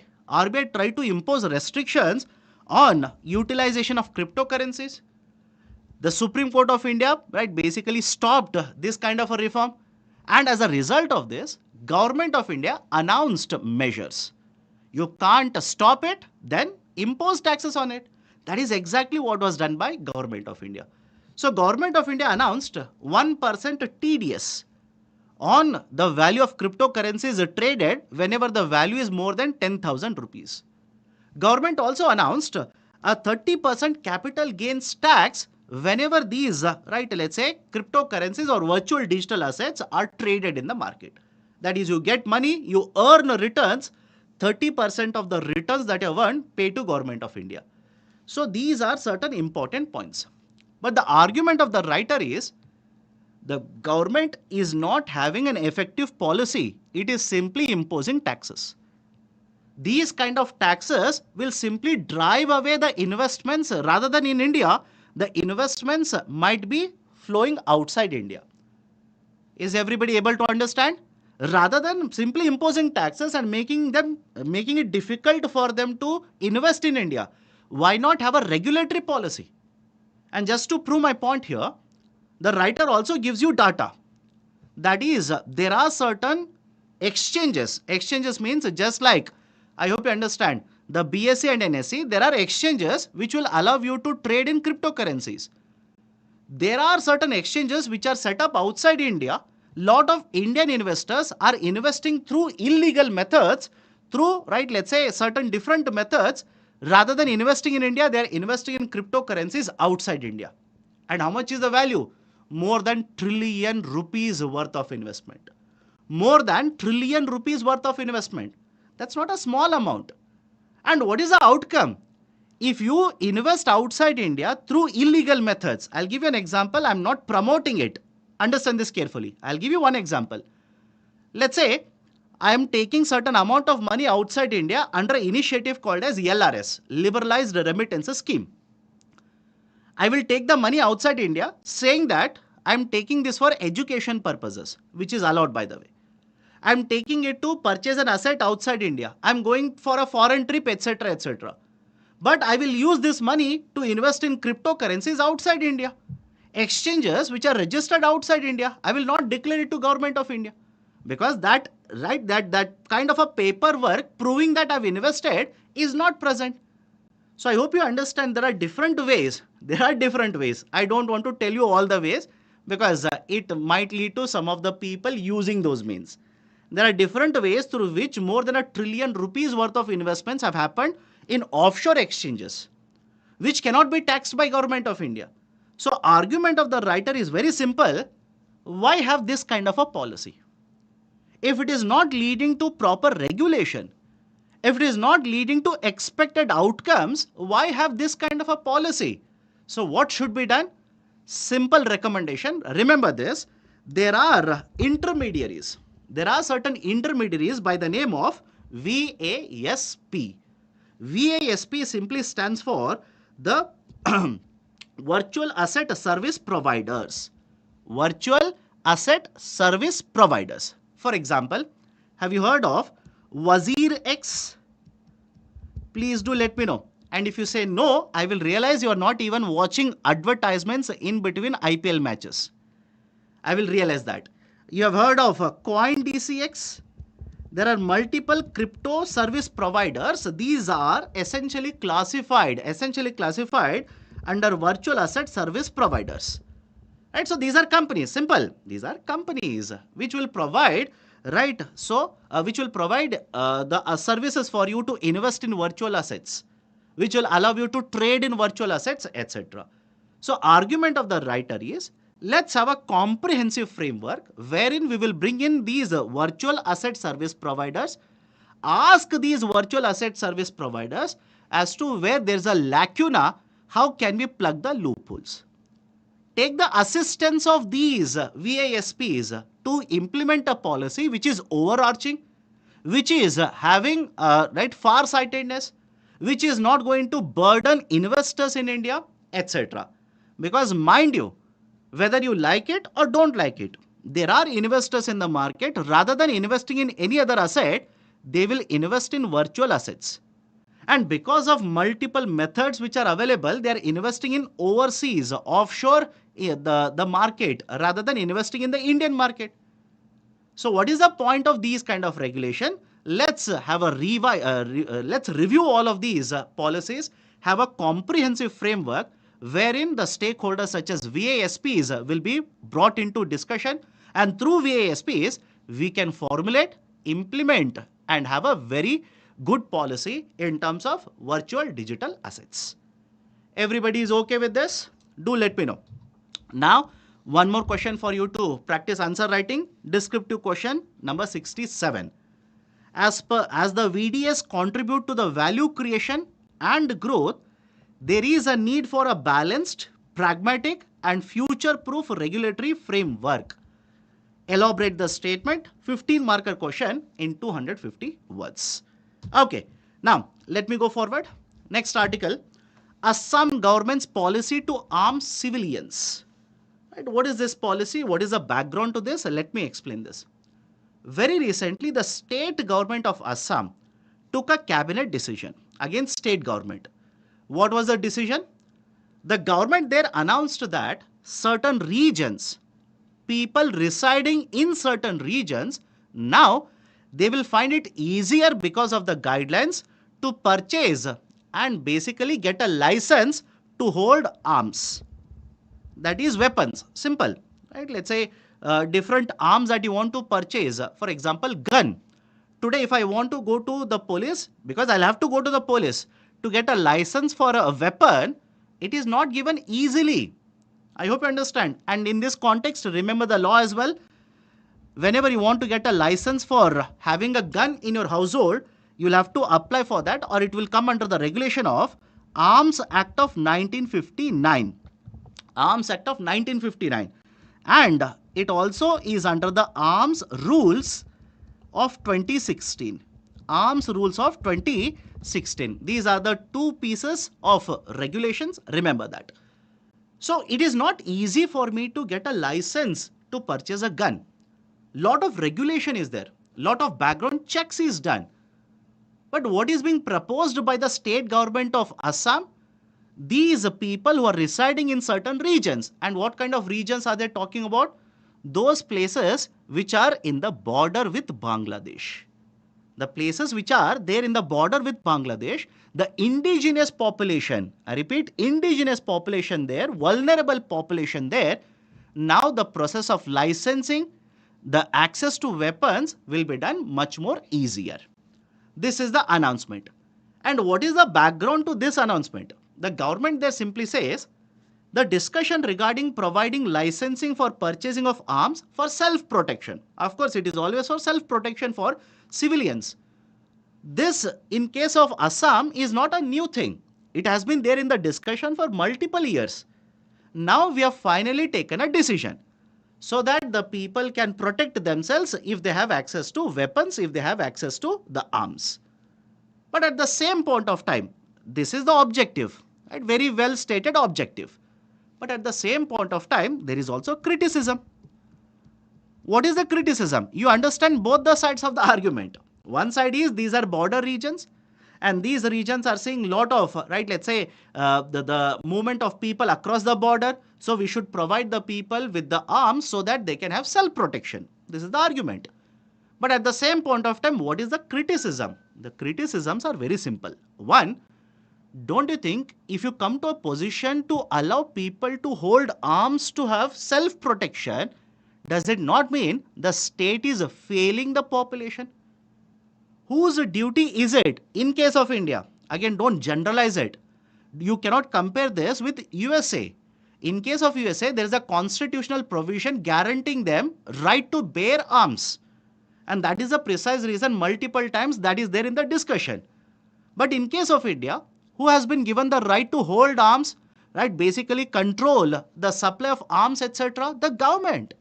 tried to impose restrictions on utilization of cryptocurrencies. The Supreme Court of India, right, basically stopped this kind of a reform. And as a result of this, Government of India announced measures. You can't stop it, then impose taxes on it. That is exactly what was done by Government of India. So Government of India announced 1% TDS on the value of cryptocurrencies traded whenever the value is more than 10,000 rupees. Government also announced a 30% capital gains tax whenever these, right, let's say cryptocurrencies or virtual digital assets are traded in the market. That is, you get money, you earn returns, 30% of the returns that you have earned pay to Government of India. So these are certain important points. But the argument of the writer is the government is not having an effective policy. It is simply imposing taxes. These kind of taxes will simply drive away the investments rather than in India. The investments might be flowing outside India. Is everybody able to understand? Rather than simply imposing taxes and making it difficult for them to invest in India, why not have a regulatory policy? And just to prove my point here, the writer also gives you data. That is, there are certain exchanges. Exchanges means just like, I hope you understand, the BSE and NSE, there are exchanges which will allow you to trade in cryptocurrencies. There are certain exchanges which are set up outside India. Lot of Indian investors are investing through illegal methods, through, right, let's say certain different methods. Rather than investing in India, they are investing in cryptocurrencies outside India. And how much is the value? More than trillion rupees worth of investment. More than trillion rupees worth of investment. That's not a small amount. And what is the outcome? If you invest outside India through illegal methods, I'll give you an example. I'm not promoting it. Understand this carefully. I'll give you one example. Let's say I am taking certain amount of money outside India under an initiative called as LRS, Liberalized Remittances Scheme. I will take the money outside India saying that I'm taking this for education purposes, which is allowed by the way. I'm taking it to purchase an asset outside India. I'm going for a foreign trip, etc., etc. But I will use this money to invest in cryptocurrencies outside India. Exchanges which are registered outside India, I will not declare it to Government of India. Because that kind of a paperwork proving that I've invested is not present. So I hope you understand there are different ways. There are different ways. I don't want to tell you all the ways because it might lead to some of the people using those means. There are different ways through which more than ₹1 trillion worth of investments have happened in offshore exchanges, which cannot be taxed by Government of India. So argument of the writer is very simple. Why have this kind of a policy? If it is not leading to proper regulation, if it is not leading to expected outcomes, why have this kind of a policy? So what should be done? Simple recommendation. Remember this. There are intermediaries. There are certain intermediaries by the name of VASP. VASP simply stands for the Virtual Asset Service Providers. Virtual Asset Service Providers. For example, have you heard of Wazir X? Please do let me know. And if you say no, I will realize you are not even watching advertisements in between IPL matches. I will realize that. You have heard of Coin DCX? There are multiple crypto service providers. These are essentially classified under virtual asset service providers. Right? So these are companies, simple. These are companies which will provide, right? So which will provide the services for you to invest in virtual assets, which will allow you to trade in virtual assets, etc. So argument of the writer is, let's have a comprehensive framework wherein we will bring in these virtual asset service providers, ask these virtual asset service providers as to where there's a lacuna, how can we plug the loopholes. Take the assistance of these VASPs to implement a policy which is overarching, which is having right far-sightedness, which is not going to burden investors in India, etc. Because mind you, whether you like it or don't like it, there are investors in the market. Rather than investing in any other asset, they will invest in virtual assets. And because of multiple methods which are available, they are investing in overseas, offshore, the market, rather than investing in the Indian market. So what is the point of these kind of regulation? Let's have a let's review all of these policies, have a comprehensive framework wherein the stakeholders such as VASPs will be brought into discussion, and through VASPs we can formulate, implement and have a very good policy in terms of virtual digital assets. Everybody is okay with this? Do let me know. Now, one more question for you to practice answer writing. Descriptive question number 67. As the VDS contribute to the value creation and growth, there is a need for a balanced, pragmatic and future-proof regulatory framework. Elaborate the statement. 15 marker question in 250 words. Okay, now let me go forward. Next article. Assam government's policy to arm civilians. Right, what is this policy? What is the background to this? Let me explain this. Very recently, the state government of Assam took a cabinet decision. Again, state government. What was the decision? The government there announced that certain regions, people residing in certain regions, now they will find it easier because of the guidelines to purchase and basically get a license to hold arms. That is weapons. Simple. Right? Let's say different arms that you want to purchase. For example, gun. Today, if I want to go to the police, because I'll have to go to the police to get a license for a weapon, it is not given easily. I hope you understand. And in this context, remember the law as well. Whenever you want to get a license for having a gun in your household, you'll have to apply for that, or it will come under the regulation of Arms Act of 1959. Arms Act of 1959. And it also is under the Arms Rules of 2016. Arms Rules of 2016. These are the two pieces of regulations. Remember that. So it is not easy for me to get a license to purchase a gun. Lot of regulation is there. Lot of background checks is done. But what is being proposed by the state government of Assam? These people who are residing in certain regions. And what kind of regions are they talking about? Those places which are in the border with Bangladesh. The places which are there in the border with Bangladesh, the indigenous population, I repeat, indigenous population there, vulnerable population there, now the process of licensing, the access to weapons will be done much more easier. This is the announcement. And what is the background to this announcement? The government there simply says, the discussion regarding providing licensing for purchasing of arms for self-protection. Of course, it is always for self-protection for civilians. This, in case of Assam, is not a new thing. It has been there in the discussion for multiple years. Now we have finally taken a decision so that the people can protect themselves if they have access to weapons, if they have access to the arms. But at the same point of time, this is the objective, right? Very well stated objective. But at the same point of time, there is also criticism. What is the criticism? You understand both the sides of the argument. One side is these are border regions, And these regions are seeing lot of, right, let's say the movement of people across the border. So we should provide the people with the arms so that they can have self-protection. This is the argument. But at the same point of time, what is the criticism? The criticisms are very simple. One, don't you think if you come to a position to allow people to hold arms to have self-protection, does it not mean the state is failing the population? Whose duty is it in case of India? Again, don't generalize it. You cannot compare this with USA. In case of USA, there is a constitutional provision guaranteeing them right to bear arms. And that is the precise reason multiple times that is there in the discussion. But in case of India, who has been given the right to hold arms, right, basically control the supply of arms, etc.? The government.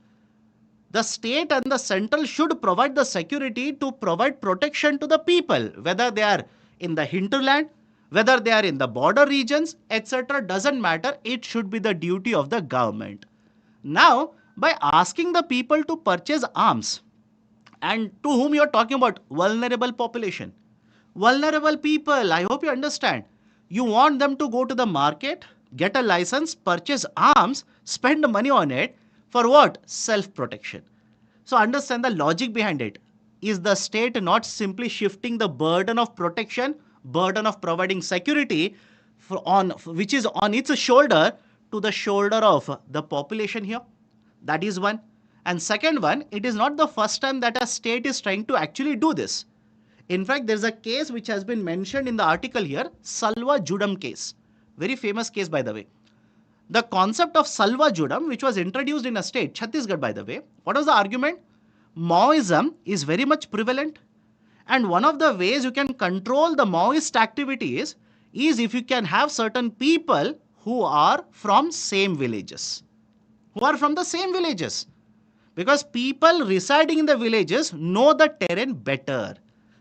The state and the central should provide the security to provide protection to the people, whether they are in the hinterland, whether they are in the border regions, etc. Doesn't matter. It should be the duty of the government. Now, by asking the people to purchase arms, and to whom you are talking about, vulnerable population, vulnerable people, I hope you understand. You want them to go to the market, get a license, purchase arms, spend money on it. For what? Self-protection. So understand the logic behind it. Is the state not simply shifting the burden of protection, burden of providing security which is on its shoulder to the shoulder of the population here? That is one. And second one, it is not the first time that a state is trying to actually do this. In fact, there is a case which has been mentioned in the article here, Salva Judum case. Very famous case, by the way. The concept of Salva Judum, which was introduced in a state, Chhattisgarh, by the way, what was the argument? Maoism is very much prevalent. And one of the ways you can control the Maoist activities is if you can have certain people who are from same villages. Because people residing in the villages know the terrain better,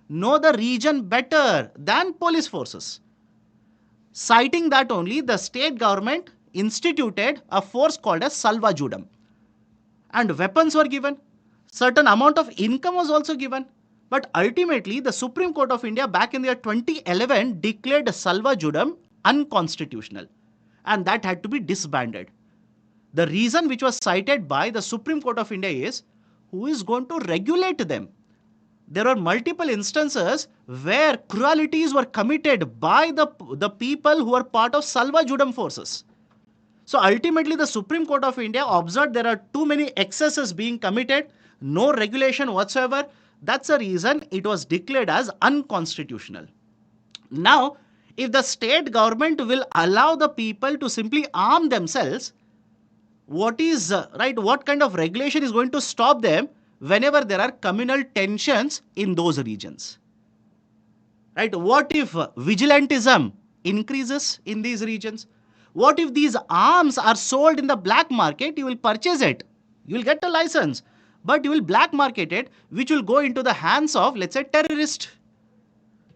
know the region better than police forces. Citing that only, the state government instituted a force called as Salva Judum. And weapons were given. Certain amount of income was also given. But ultimately, the Supreme Court of India back in the year 2011 declared Salva Judum unconstitutional. And that had to be disbanded. The reason which was cited by the Supreme Court of India is, who is going to regulate them? There are multiple instances where cruelties were committed by the people who are part of Salva Judum forces. So ultimately, the Supreme Court of India observed there are too many excesses being committed, no regulation whatsoever. That's the reason it was declared as unconstitutional. Now, if the state government will allow the people to simply arm themselves, what kind of regulation is going to stop them whenever there are communal tensions in those regions? Right? What if vigilantism increases in these regions? What if these arms are sold in the black market? You will purchase it. You will get a license. But you will black market it, which will go into the hands of, let's say, terrorists.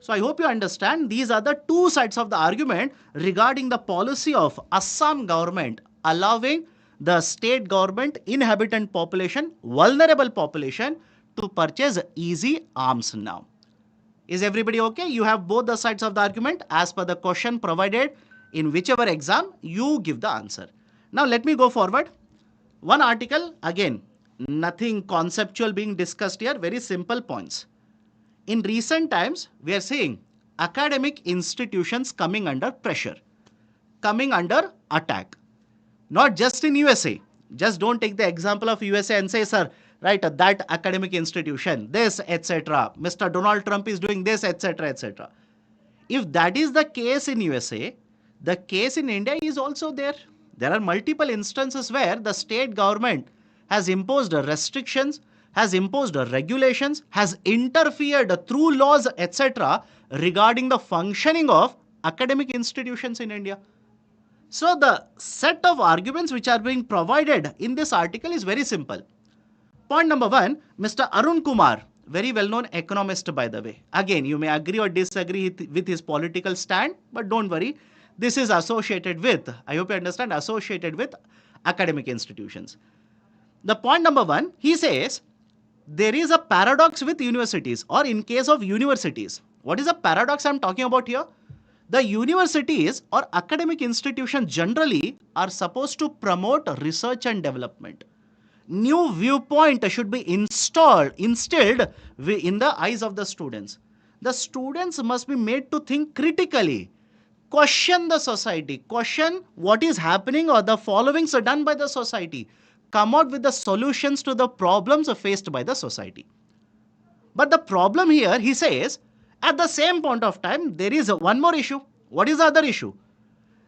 So I hope you understand these are the two sides of the argument regarding the policy of Assam government allowing the state government, inhabitant population, vulnerable population to purchase easy arms now. Is everybody okay? You have both the sides of the argument as per the question provided. In whichever exam, you give the answer. Now let me go forward. One article, again, nothing conceptual being discussed here, very simple points. In recent times, we are seeing academic institutions coming under pressure, coming under attack. Not just in USA. Just don't take the example of USA and say, sir, right, that academic institution, this, etc. Mr. Donald Trump is doing this, etc., etc. If that is the case in USA, the case in India is also there. There are multiple instances where the state government has imposed restrictions, has imposed regulations, has interfered through laws, etc. regarding the functioning of academic institutions in India. So the set of arguments which are being provided in this article is very simple. Point number one, Mr. Arun Kumar, very well-known economist, by the way. Again, you may agree or disagree with his political stand, but don't worry. This is associated with, I hope you understand, associated with academic institutions. The point number one, he says, there is a paradox with universities, or in case of universities. What is the paradox I'm talking about here? The universities or academic institutions generally are supposed to promote research and development. New viewpoint should be instilled in the eyes of the students. The students must be made to think critically, question the society, question what is happening or the followings are done by the society, come out with the solutions to the problems faced by the society. But the problem here, he says, at the same point of time, there is one more issue. What is the other issue?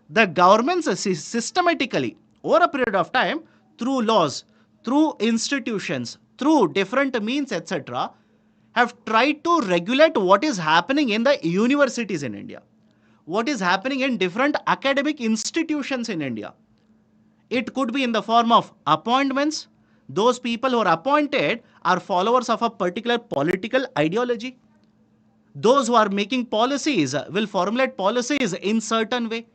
The governments systematically, over a period of time, through laws, through institutions, through different means, etc., have tried to regulate what is happening in the universities in India, what is happening in different academic institutions in India. It could be in the form of appointments. Those people who are appointed are followers of a particular political ideology. Those who are making policies will formulate policies in certain way.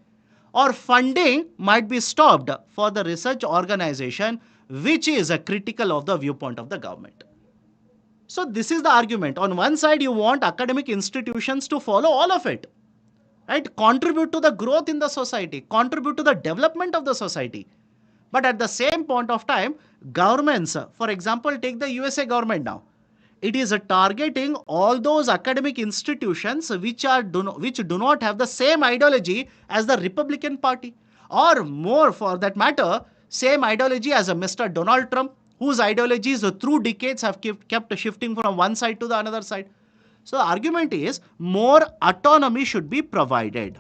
Or funding might be stopped for the research organization which is critical of the viewpoint of the government. So this is the argument. On one side, you want academic institutions to follow all of it, right? Contribute to the growth in the society, contribute to the development of the society. But at the same point of time, governments, for example, take the USA government now. It is targeting all those academic institutions which do not have the same ideology as the Republican Party, or more for that matter, same ideology as a Mr. Donald Trump, whose ideologies through decades have kept shifting from one side to the another side. So the argument is more autonomy should be provided.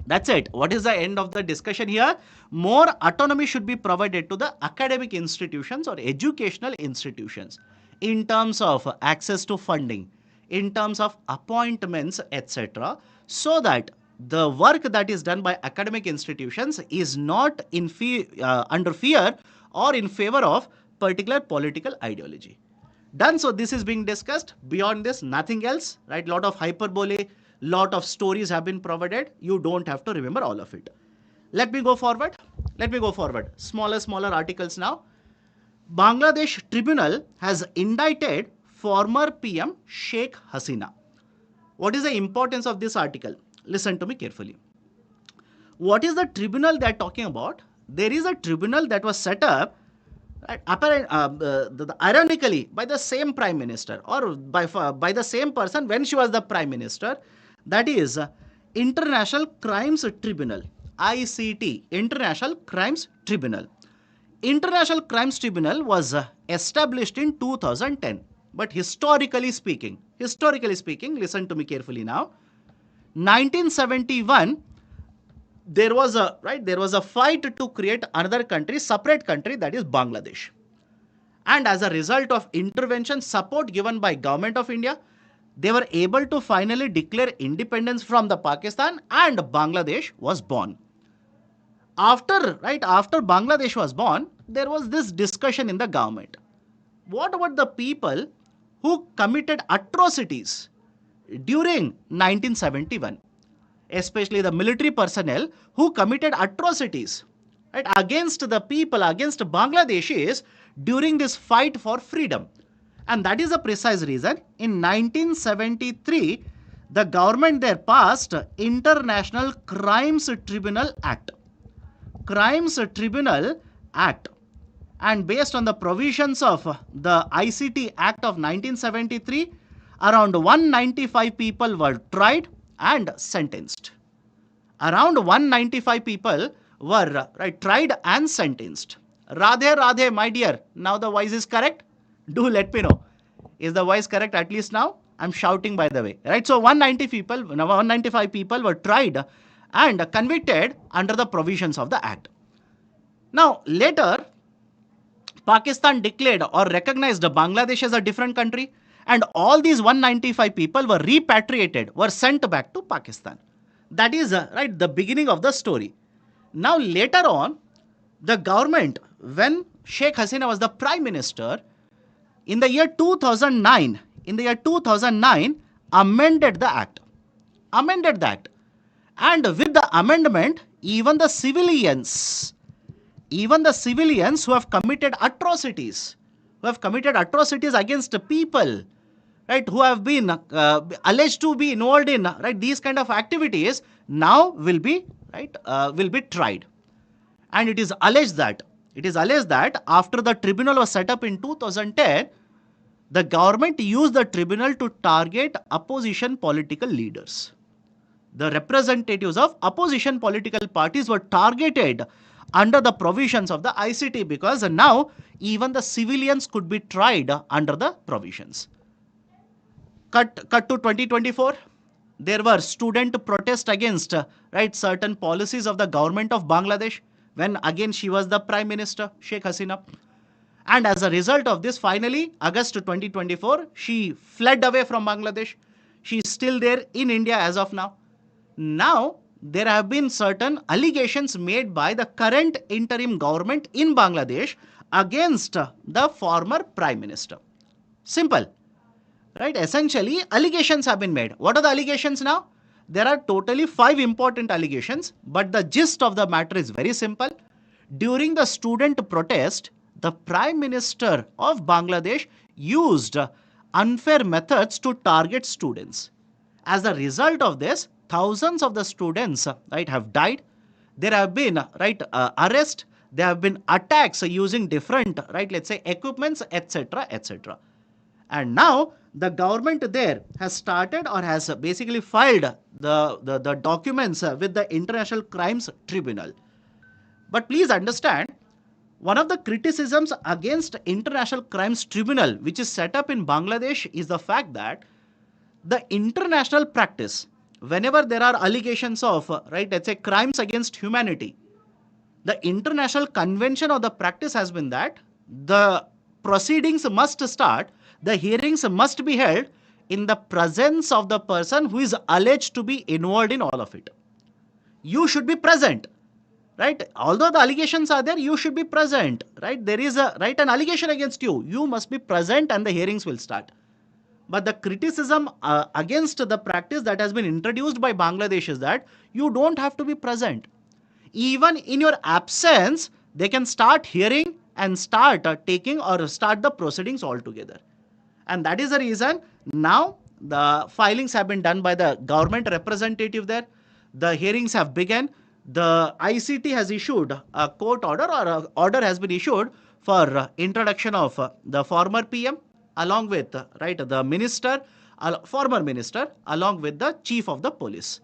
That's it. What is the end of the discussion here? More autonomy should be provided to the academic institutions or educational institutions in terms of access to funding, in terms of appointments, etc., so that the work that is done by academic institutions is not under fear or in favor of particular political ideology. Done. So this is being discussed. Beyond this, nothing else, right? Lot of hyperbole, lot of stories have been provided. You don't have to remember all of it. Let me go forward. Smaller articles now. Bangladesh tribunal has indicted former PM Sheikh Hasina. What is the importance of this article? Listen to me carefully. What is the tribunal they are talking about? There is a tribunal that was set up, ironically, by the same prime minister, or by the same person when she was the prime minister. That is International Crimes Tribunal, ICT, International Crimes Tribunal. International Crimes Tribunal was established in 2010. But historically speaking, listen to me carefully now. 1971, there was a fight to create another country, separate country, that is Bangladesh. And as a result of intervention, support given by Government of India, they were able to finally declare independence from the Pakistan, and Bangladesh was born. After Bangladesh was born, there was this discussion in the government. What about the people who committed atrocities during 1971? Especially the military personnel who committed atrocities, right, against the people, against Bangladeshis during this fight for freedom. And that is the precise reason in 1973, the government there passed International Crimes Tribunal Act. And based on the provisions of the ICT Act of 1973, around 195 people were tried and sentenced. Around 195 people were tried and sentenced. Radhe Radhe, my dear. Now the voice is correct? Do let me know. Is the voice correct at least now? I'm shouting, by the way. Right? So 195 people were tried and convicted under the provisions of the Act. Now later, Pakistan declared or recognized Bangladesh as a different country, and all these 195 people were repatriated, were sent back to Pakistan. That is the beginning of the story. Now later on, the government, when Sheikh Hasina was the prime minister, in the year 2009, amended the act. And with the amendment, even the civilians who have committed atrocities against the people, right, who have been alleged to be involved in right these kind of activities now will be tried. And it is alleged that after the tribunal was set up in 2010, the government used the tribunal to target opposition political leaders. The representatives of opposition political parties were targeted under the provisions of the ICT, because now even the civilians could be tried under the provisions. Cut to 2024. There were student protests against right certain policies of the government of Bangladesh, when again she was the prime minister, Sheikh Hasina. And as a result of this, finally, August 2024, she fled away from Bangladesh. She is still there in India as of now. Now, there have been certain allegations made by the current interim government in Bangladesh against the former prime minister. Simple. Right? Essentially, allegations have been made. What are the allegations now? There are totally 5 important allegations, but the gist of the matter is very simple. During the student protest, the Prime Minister of Bangladesh used unfair methods to target students. As a result of this, thousands of the students right have died. There have been arrests. There have been attacks using different let's say equipments, etc., etc. And now the government there has started or has basically filed the documents with the International Crimes Tribunal. But please understand, one of the criticisms against International Crimes Tribunal, which is set up in Bangladesh, is the fact that the international practice, whenever there are allegations of let's say crimes against humanity, the international convention or the practice has been that the proceedings must start, the hearings must be held in the presence of the person who is alleged to be involved in all of it. You should be present, right? Although the allegations are there, you should be present, right? There is an allegation against you. You must be present and the hearings will start. But the criticism against the practice that has been introduced by Bangladesh is that you don't have to be present. Even in your absence, they can start hearing and start taking or start the proceedings altogether. And that is the reason now the filings have been done by the government representative there. The hearings have begun. The ICT has issued a court order, or an order has been issued for introduction of the former PM along with the minister, former minister, along with the chief of the police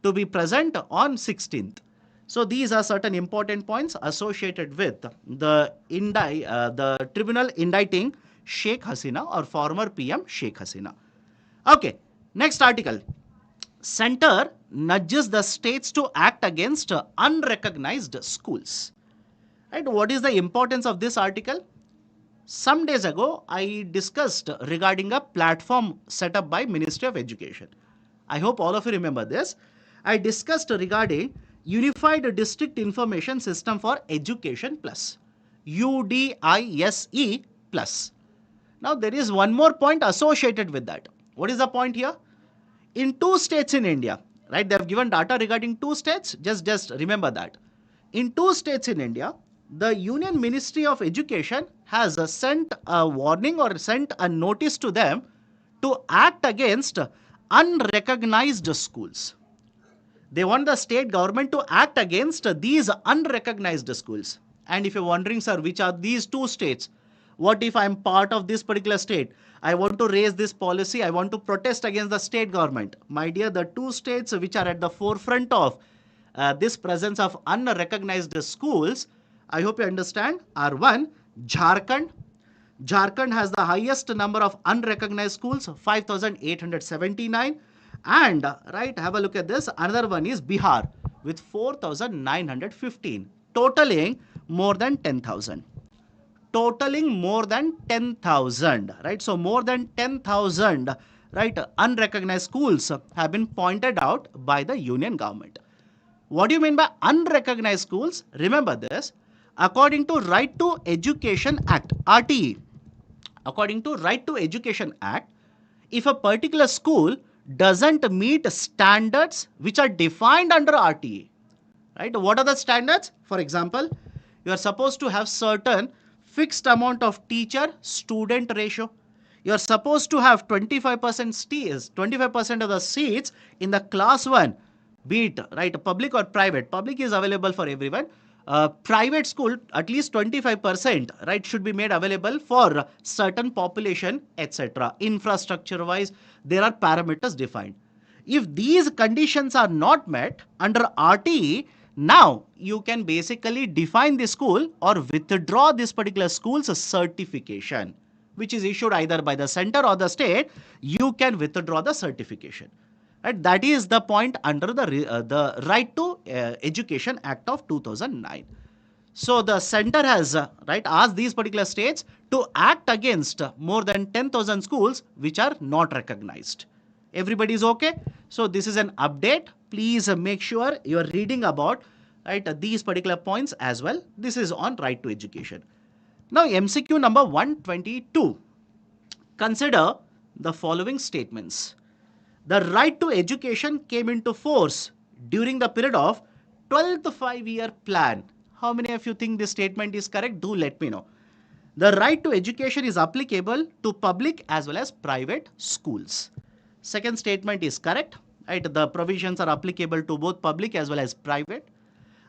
to be present on 16th. So these are certain important points associated with the tribunal indicting Sheikh Hasina or former PM Sheikh Hasina. Okay, next article. Center nudges the states to act against unrecognized schools. Right? What is the importance of this article? Some days ago, I discussed regarding a platform set up by Ministry of Education. I hope all of you remember this. I discussed regarding Unified District Information System for Education Plus, UDISE Plus. Now, there is one more point associated with that. What is the point here? In 2 states in India, right? They have given data regarding 2 states. Just remember that. In 2 states in India, the Union Ministry of Education has sent a warning or sent a notice to them to act against unrecognized schools. They want the state government to act against these unrecognized schools. And if you're wondering, sir, which are these 2 states? What if I'm part of this particular state? I want to raise this policy. I want to protest against the state government. My dear, the 2 states which are at the forefront of this presence of unrecognized schools, I hope you understand, are 1, Jharkhand. Jharkhand has the highest number of unrecognized schools, 5,879. And have a look at this. Another one is Bihar with 4,915, totaling more than 10,000. Totaling more than 10,000, right? So more than 10,000, unrecognized schools have been pointed out by the union government. What do you mean by unrecognized schools? Remember this. According to Right to Education Act, RTE, according to Right to Education Act, if a particular school doesn't meet standards which are defined under RTE, right? What are the standards? For example, you are supposed to have certain fixed amount of teacher-student ratio. You're supposed to have 25% seats, 25% of the seats in the class 1, be it right public or private. Public is available for everyone. Private school, at least 25%, right, should be made available for certain population, etc. Infrastructure wise, there are parameters defined. If these conditions are not met under RTE, now you can basically define the school or withdraw this particular school's certification, which is issued either by the center or the state. You can withdraw the certification. Right? That is the point under the Right to Education Act of 2009. So the center has right asked these particular states to act against more than 10,000 schools which are not recognized. Everybody is okay? So this is an update. Please make sure you are reading about these particular points as well. This is on right to education. Now MCQ number 122. Consider the following statements. The right to education came into force during the period of 12th five-year plan. How many of you think this statement is correct? Do let me know. The right to education is applicable to public as well as private schools. Second statement is correct. Right? The provisions are applicable to both public as well as private.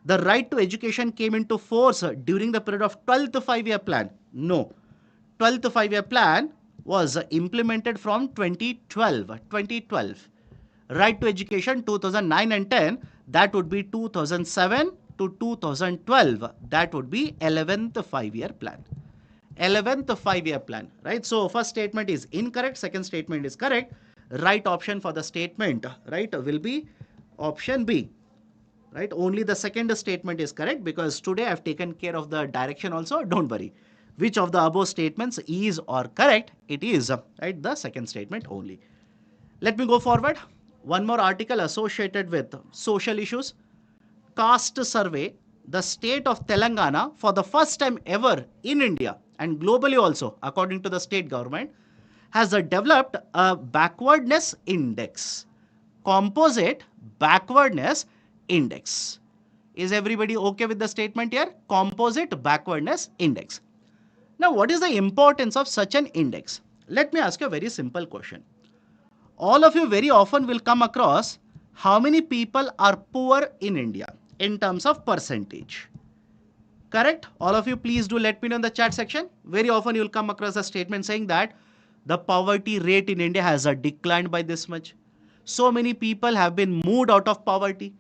The right to education came into force during the period of 12th five-year plan. No. 12th five-year plan was implemented from 2012. Right to education 2009 and 10, that would be 2007 to 2012. That would be 11th five-year plan. 11th five-year plan, right? So first statement is incorrect, second statement is correct. Right option for the statement, right, will be option B. Right, only the second statement is correct because today I've taken care of the direction also. Don't worry. Which of the above statements is or correct? It is right the second statement only. Let me go forward. One more article associated with social issues. Caste survey. The state of Telangana, for the first time ever in India and globally also, according to the state government, has developed a backwardness index. Composite backwardness index. Is everybody okay with the statement here? Composite backwardness index. Now, what is the importance of such an index? Let me ask you a very simple question. All of you very often will come across how many people are poor in India in terms of percentage. Correct? All of you, please do let me know in the chat section. Very often you will come across a statement saying that the poverty rate in India has declined by this much. So many people have been moved out of poverty.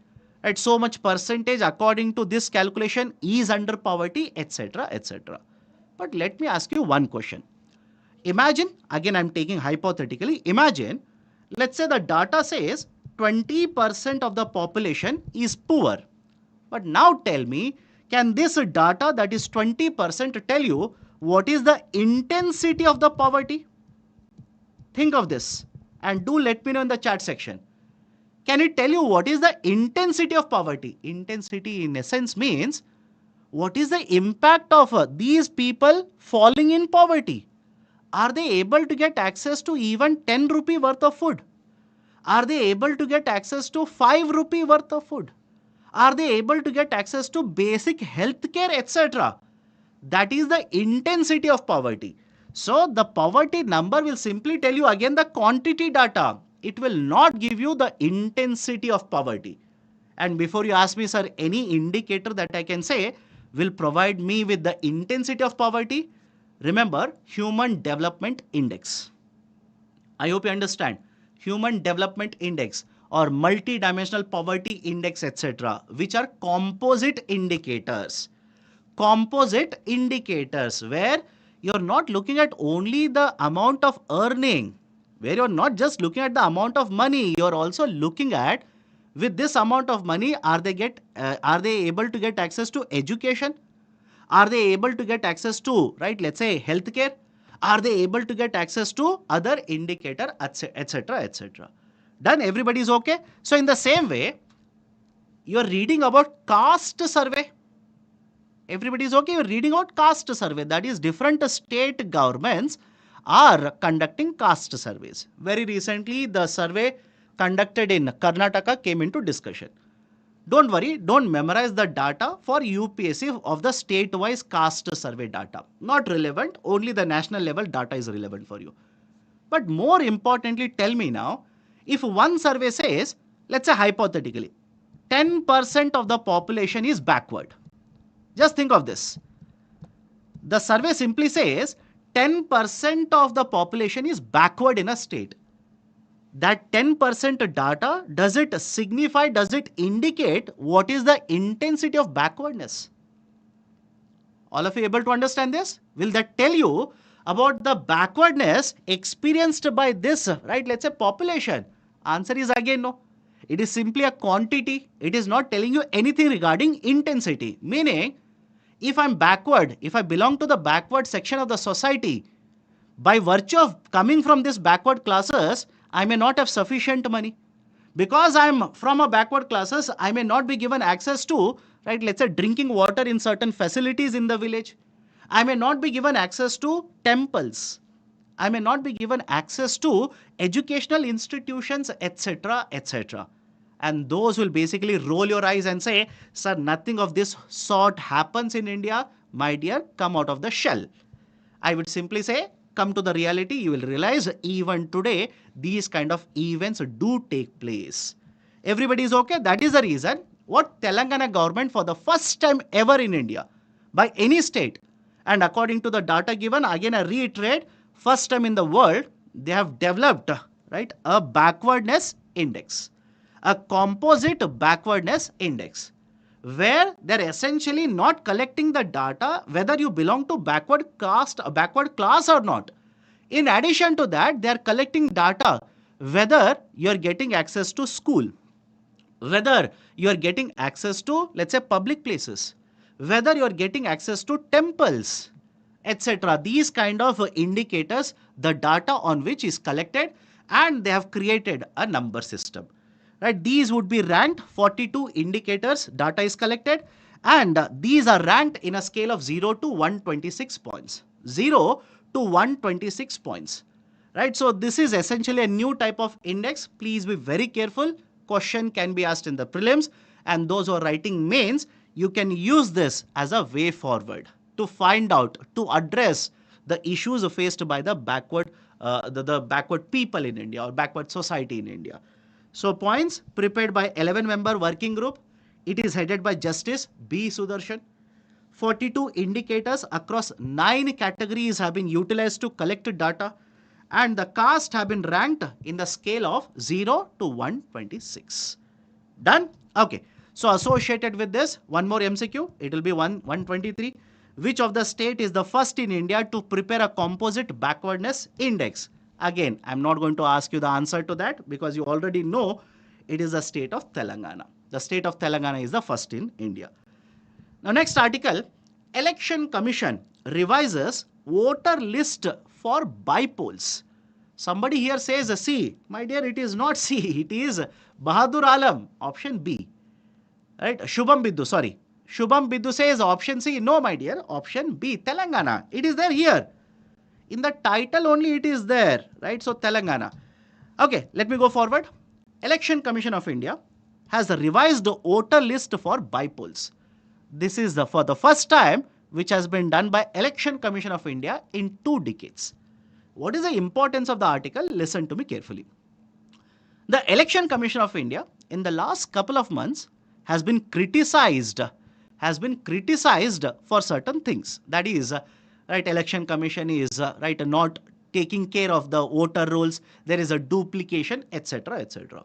At so much percentage according to this calculation is under poverty, etc., etc. But let me ask you one question. Imagine, again I'm taking hypothetically, imagine, let's say the data says 20% of the population is poor. But now tell me, can this data that is 20% tell you what is the intensity of the poverty? Think of this and do let me know in the chat section. Can it tell you what is the intensity of poverty? Intensity in essence means what is the impact of these people falling in poverty? Are they able to get access to even 10 rupee worth of food? Are they able to get access to 5 rupee worth of food? Are they able to get access to basic health care, etc.? That is the intensity of poverty. So the poverty number will simply tell you again the quantity data. It will not give you the intensity of poverty. And before you ask me, sir, any indicator that I can say will provide me with the intensity of poverty? Remember, Human Development Index. I hope you understand. Human Development Index or multi-dimensional poverty index, etc., which are composite indicators. Composite indicators where you're not looking at only the amount of earning, where you're not just looking at the amount of money, you're also looking at with this amount of money, are they able to get access to education? Are they able to get access to, right, let's say healthcare? Are they able to get access to other indicator, etc., etc.? Done? Everybody is okay? So in the same way, you're reading about caste survey. Everybody is okay? You're reading out caste survey. That is, different state governments are conducting caste surveys. Very recently, the survey conducted in Karnataka came into discussion. Don't worry, don't memorize the data for UPSC of the state-wise caste survey data. Not relevant, only the national level data is relevant for you. But more importantly, tell me now, if one survey says, let's say hypothetically, 10% of the population is backward. Just think of this. The survey simply says 10% of the population is backward in a state. That 10% data, does it signify, does it indicate what is the intensity of backwardness? All of you able to understand this? Will that tell you about the backwardness experienced by this, right, let's say population? Answer is again no. It is simply a quantity. It is not telling you anything regarding intensity. Meaning, if I'm backward, if I belong to the backward section of the society, by virtue of coming from this backward classes, I may not have sufficient money. Because I'm from a backward classes, I may not be given access to, right, let's say drinking water in certain facilities in the village. I may not be given access to temples. I may not be given access to educational institutions, etc., etc. And those will basically roll your eyes and say, sir, nothing of this sort happens in India. My dear, come out of the shell. I would simply say, come to the reality. You will realize even today, these kind of events do take place. Everybody is okay. That is the reason what Telangana government for the first time ever in India, by any state, and according to the data given, again I reiterate, first time in the world, they have developed, right, a backwardness index, a composite backwardness index, where they're essentially not collecting the data whether you belong to backward caste, backward class or not. In addition to that, they're collecting data whether you're getting access to school, whether you're getting access to, let's say, public places, whether you're getting access to temples, etc. These kind of indicators, the data on which is collected, and they have created a number system. Right? These would be ranked, 42 indicators, data is collected, and these are ranked in a scale of 0 to 126 points. 0 to 126 points. Right? So this is essentially a new type of index. Please be very careful. Question can be asked in the prelims, and those who are writing mains, you can use this as a way forward to find out, to address the issues faced by the backward people in India or backward society in India. So points prepared by 11-member working group. It is headed by Justice B. Sudarshan. 42 indicators across 9 categories have been utilized to collect data, and the caste have been ranked in the scale of 0 to 126. Done? Okay. So associated with this, one more MCQ. It will be 123. Which of the state is the first in India to prepare a composite backwardness index? Again, I'm not going to ask you the answer to that because you already know it is the state of Telangana. The state of Telangana is the first in India. Now, next article, Election Commission revises voter list for bypolls. Somebody here says C. My dear, it is not C. It is Bahadur Alam, option B. Right? Shubham Biddu, sorry. Shubham Biddu says option C. No, my dear, option B, Telangana. It is there here. In the title only it is there, right? So Telangana. Okay, let me go forward. Election Commission of India has revised the voter list for bypolls. This is for the first time which has been done by Election Commission of India in 2 decades. What is the importance of the article? Listen to me carefully. The Election Commission of India in the last couple of months has been criticized for certain things. That is, right, Election Commission is right, not taking care of the voter rolls. There is a duplication, etc., etc.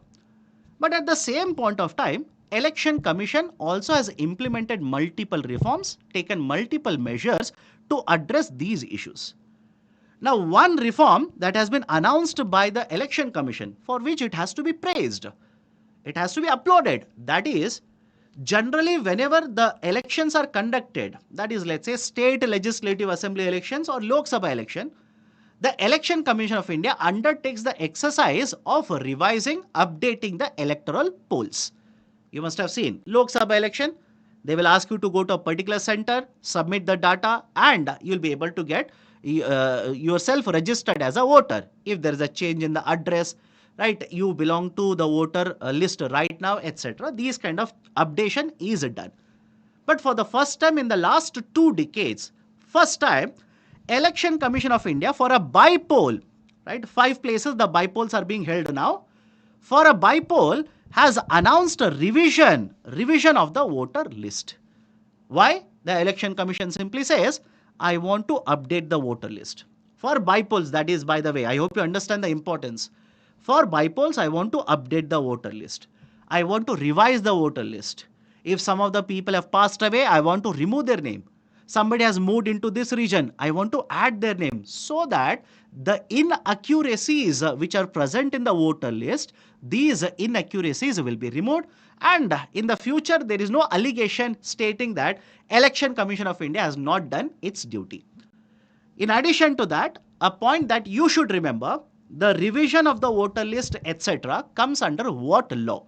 But at the same point of time, Election Commission also has implemented multiple reforms, taken multiple measures to address these issues. Now, one reform that has been announced by the Election Commission, for which it has to be praised, it has to be applauded. That is, generally whenever the elections are conducted, that is, let's say state legislative assembly elections or Lok Sabha election, the Election Commission of India undertakes the exercise of revising, updating the electoral polls. You must have seen Lok Sabha election. They will ask you to go to a particular center, submit the data, and you'll be able to get yourself registered as a voter. If there is a change in the address, right, you belong to the voter list right now, etc. These kind of updation is done. But for the first time in the last 2 decades, first time, Election Commission of India for a bypoll, right? 5 places the bypolls are being held now. For a bypoll has announced a revision of the voter list. Why? The election commission simply says, I want to update the voter list. For bypolls, that is, by the way, I hope you understand the importance. For bypolls, I want to update the voter list. I want to revise the voter list. If some of the people have passed away, I want to remove their name. Somebody has moved into this region, I want to add their name, so that the inaccuracies which are present in the voter list, these inaccuracies will be removed, and in the future there is no allegation stating that Election Commission of India has not done its duty. In addition to that, a point that you should remember, the revision of the voter list, etc., comes under what law?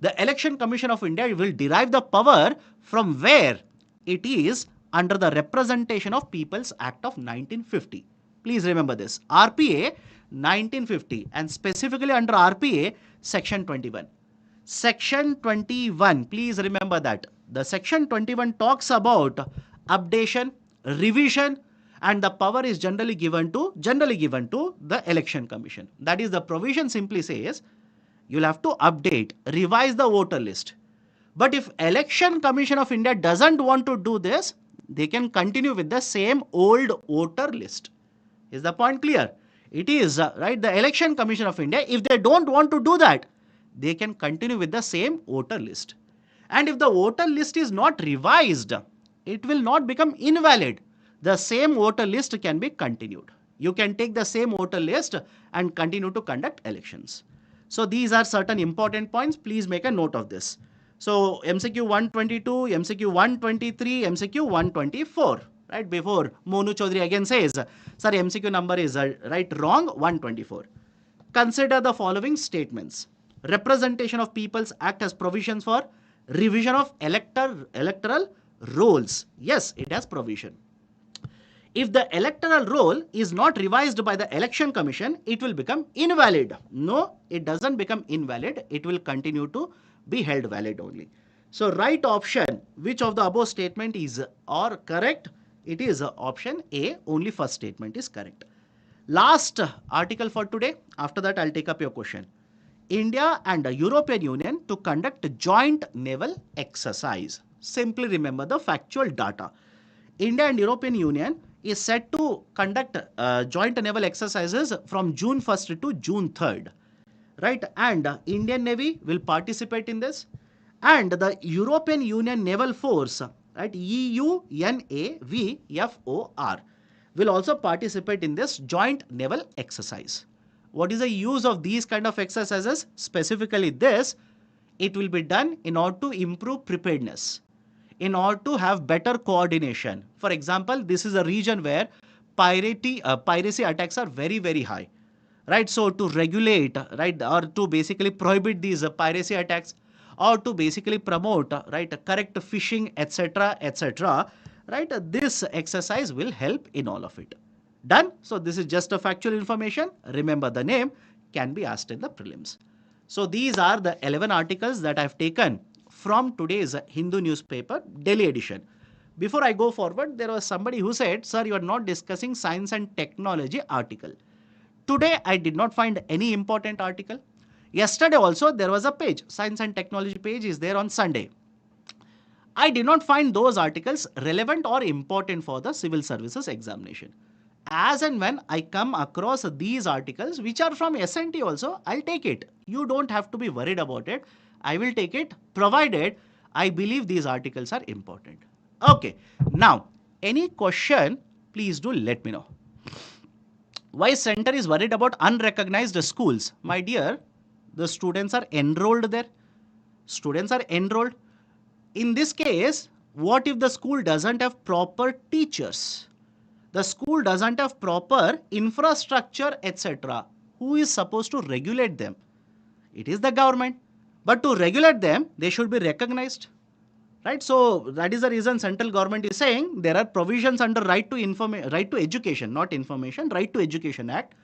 The Election Commission of India will derive the power from where? It is under the Representation of People's Act of 1950. Please remember this. RPA 1950, and specifically under RPA Section 21. Section 21, please remember that. The Section 21 talks about updation, revision, and the power is generally given to the Election Commission. That is, the provision simply says you'll have to update, revise the voter list. But if Election Commission of India doesn't want to do this, they can continue with the same old voter list. Is the point clear? It is, right, the Election Commission of India, if they don't want to do that, they can continue with the same voter list. And if the voter list is not revised, it will not become invalid. The same voter list can be continued. You can take the same voter list and continue to conduct elections. So these are certain important points. Please make a note of this. So MCQ 122, MCQ 123, MCQ 124. Right, before Monu Chaudhary again says, sir, MCQ number is wrong, 124. Consider the following statements. Representation of People's Act has provisions for revision of electoral rolls. Yes, it has provision. If the electoral roll is not revised by the Election Commission, it will become invalid. No, it doesn't become invalid. It will continue to be held valid only. So right option, which of the above statement is or correct? It is option A, only first statement is correct. Last article for today. After that, I'll take up your question. India and the European Union to conduct a joint naval exercise. Simply remember the factual data. India and European Union is set to conduct joint naval exercises from June 1st to June 3rd. Right? And Indian Navy will participate in this. And the European Union Naval Force, right, EUNAVFOR, will also participate in this joint naval exercise. What is the use of these kind of exercises? Specifically this, it will be done in order to improve preparedness, in order to have better coordination. For example, this is a region where piracy attacks are very, very high. Right, so to regulate, right, or to basically prohibit these piracy attacks, or to basically promote, right, correct fishing, etc., etc., right, this exercise will help in all of it. Done? So this is just a factual information. Remember, the name can be asked in the prelims. So these are the 11 articles that I've taken from today's Hindu newspaper, Delhi edition. Before I go forward, there was somebody who said, sir, you are not discussing science and technology article. Today, I did not find any important article. Yesterday also, there was a page, science and technology page is there on Sunday. I did not find those articles relevant or important for the civil services examination. As and when I come across these articles, which are from S&T also, I'll take it. You don't have to be worried about it. I will take it, provided I believe these articles are important. Okay. Now, any question, please do let me know. Why center is worried about unrecognized schools? My dear, the students are enrolled there. Students are enrolled. In this case, what if the school doesn't have proper teachers? The school doesn't have proper infrastructure, etc. Who is supposed to regulate them? It is the government. But to regulate them, they should be recognized. Right? So that is the reason central government is saying there are provisions under right to education, not information, Right to Education Act.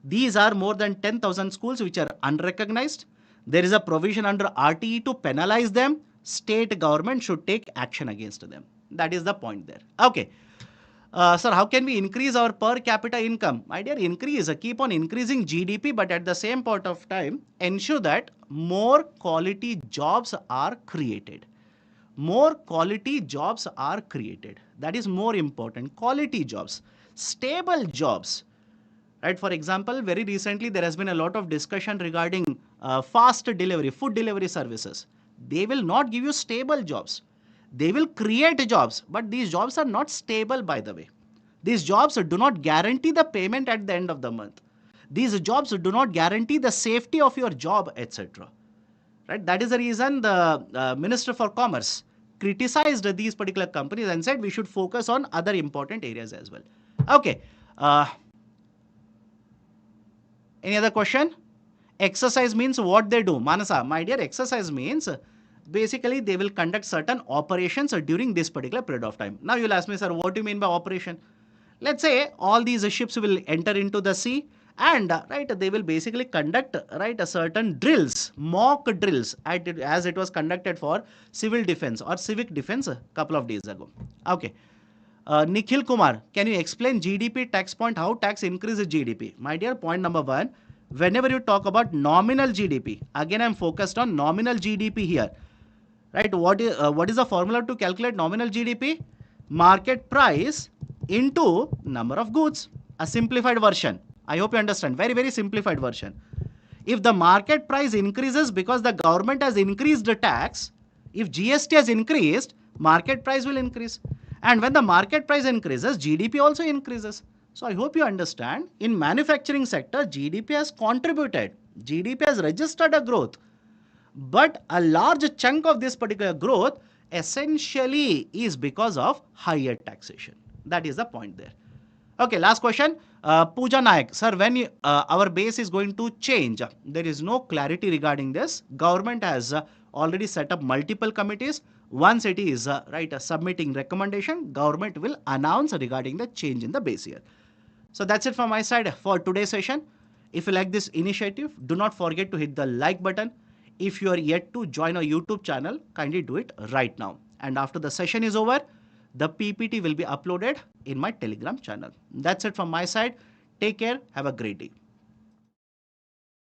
These are more than 10,000 schools which are unrecognized. There is a provision under RTE to penalize them. State government should take action against them. That is the point there. Okay. Sir, how can we increase our per capita income? My dear, keep on increasing GDP, but at the same point of time, ensure that more quality jobs are created. More quality jobs are created. That is more important. Quality jobs, stable jobs. Right? For example, very recently there has been a lot of discussion regarding fast delivery, food delivery services. They will not give you stable jobs. They will create jobs, but these jobs are not stable, by the way. These jobs do not guarantee the payment at the end of the month. These jobs do not guarantee the safety of your job, etc. Right? That is the reason the Minister for Commerce criticized these particular companies and said we should focus on other important areas as well. Okay. Any other question? Exercise means what they do. Manasa, my dear, exercise means basically they will conduct certain operations during this particular period of time. Now you'll ask me, sir, what do you mean by operation? Let's say all these ships will enter into the sea and right, they will basically conduct right a certain drills, mock drills as it was conducted for civil defense or civic defense a couple of days ago. Okay. Nikhil Kumar, can you explain GDP tax point, how tax increases GDP? My dear, point number one, whenever you talk about nominal GDP, again I'm focused on nominal GDP here. Right? What is the formula to calculate nominal GDP? Market price into number of goods. A simplified version. I hope you understand. Very, very simplified version. If the market price increases because the government has increased the tax, if GST has increased, market price will increase. And when the market price increases, GDP also increases. So I hope you understand. In manufacturing sector, GDP has contributed. GDP has registered a growth. But a large chunk of this particular growth essentially is because of higher taxation. That is the point there. Okay, last question. Pooja Nayak, sir, when our base is going to change, there is no clarity regarding this. Government has already set up multiple committees. Once it is submitting recommendation, government will announce regarding the change in the base year. So that's it from my side for today's session. If you like this initiative, do not forget to hit the like button. If you are yet to join our YouTube channel, kindly do it right now. And after the session is over, the PPT will be uploaded in my Telegram channel. That's it from my side. Take care. Have a great day.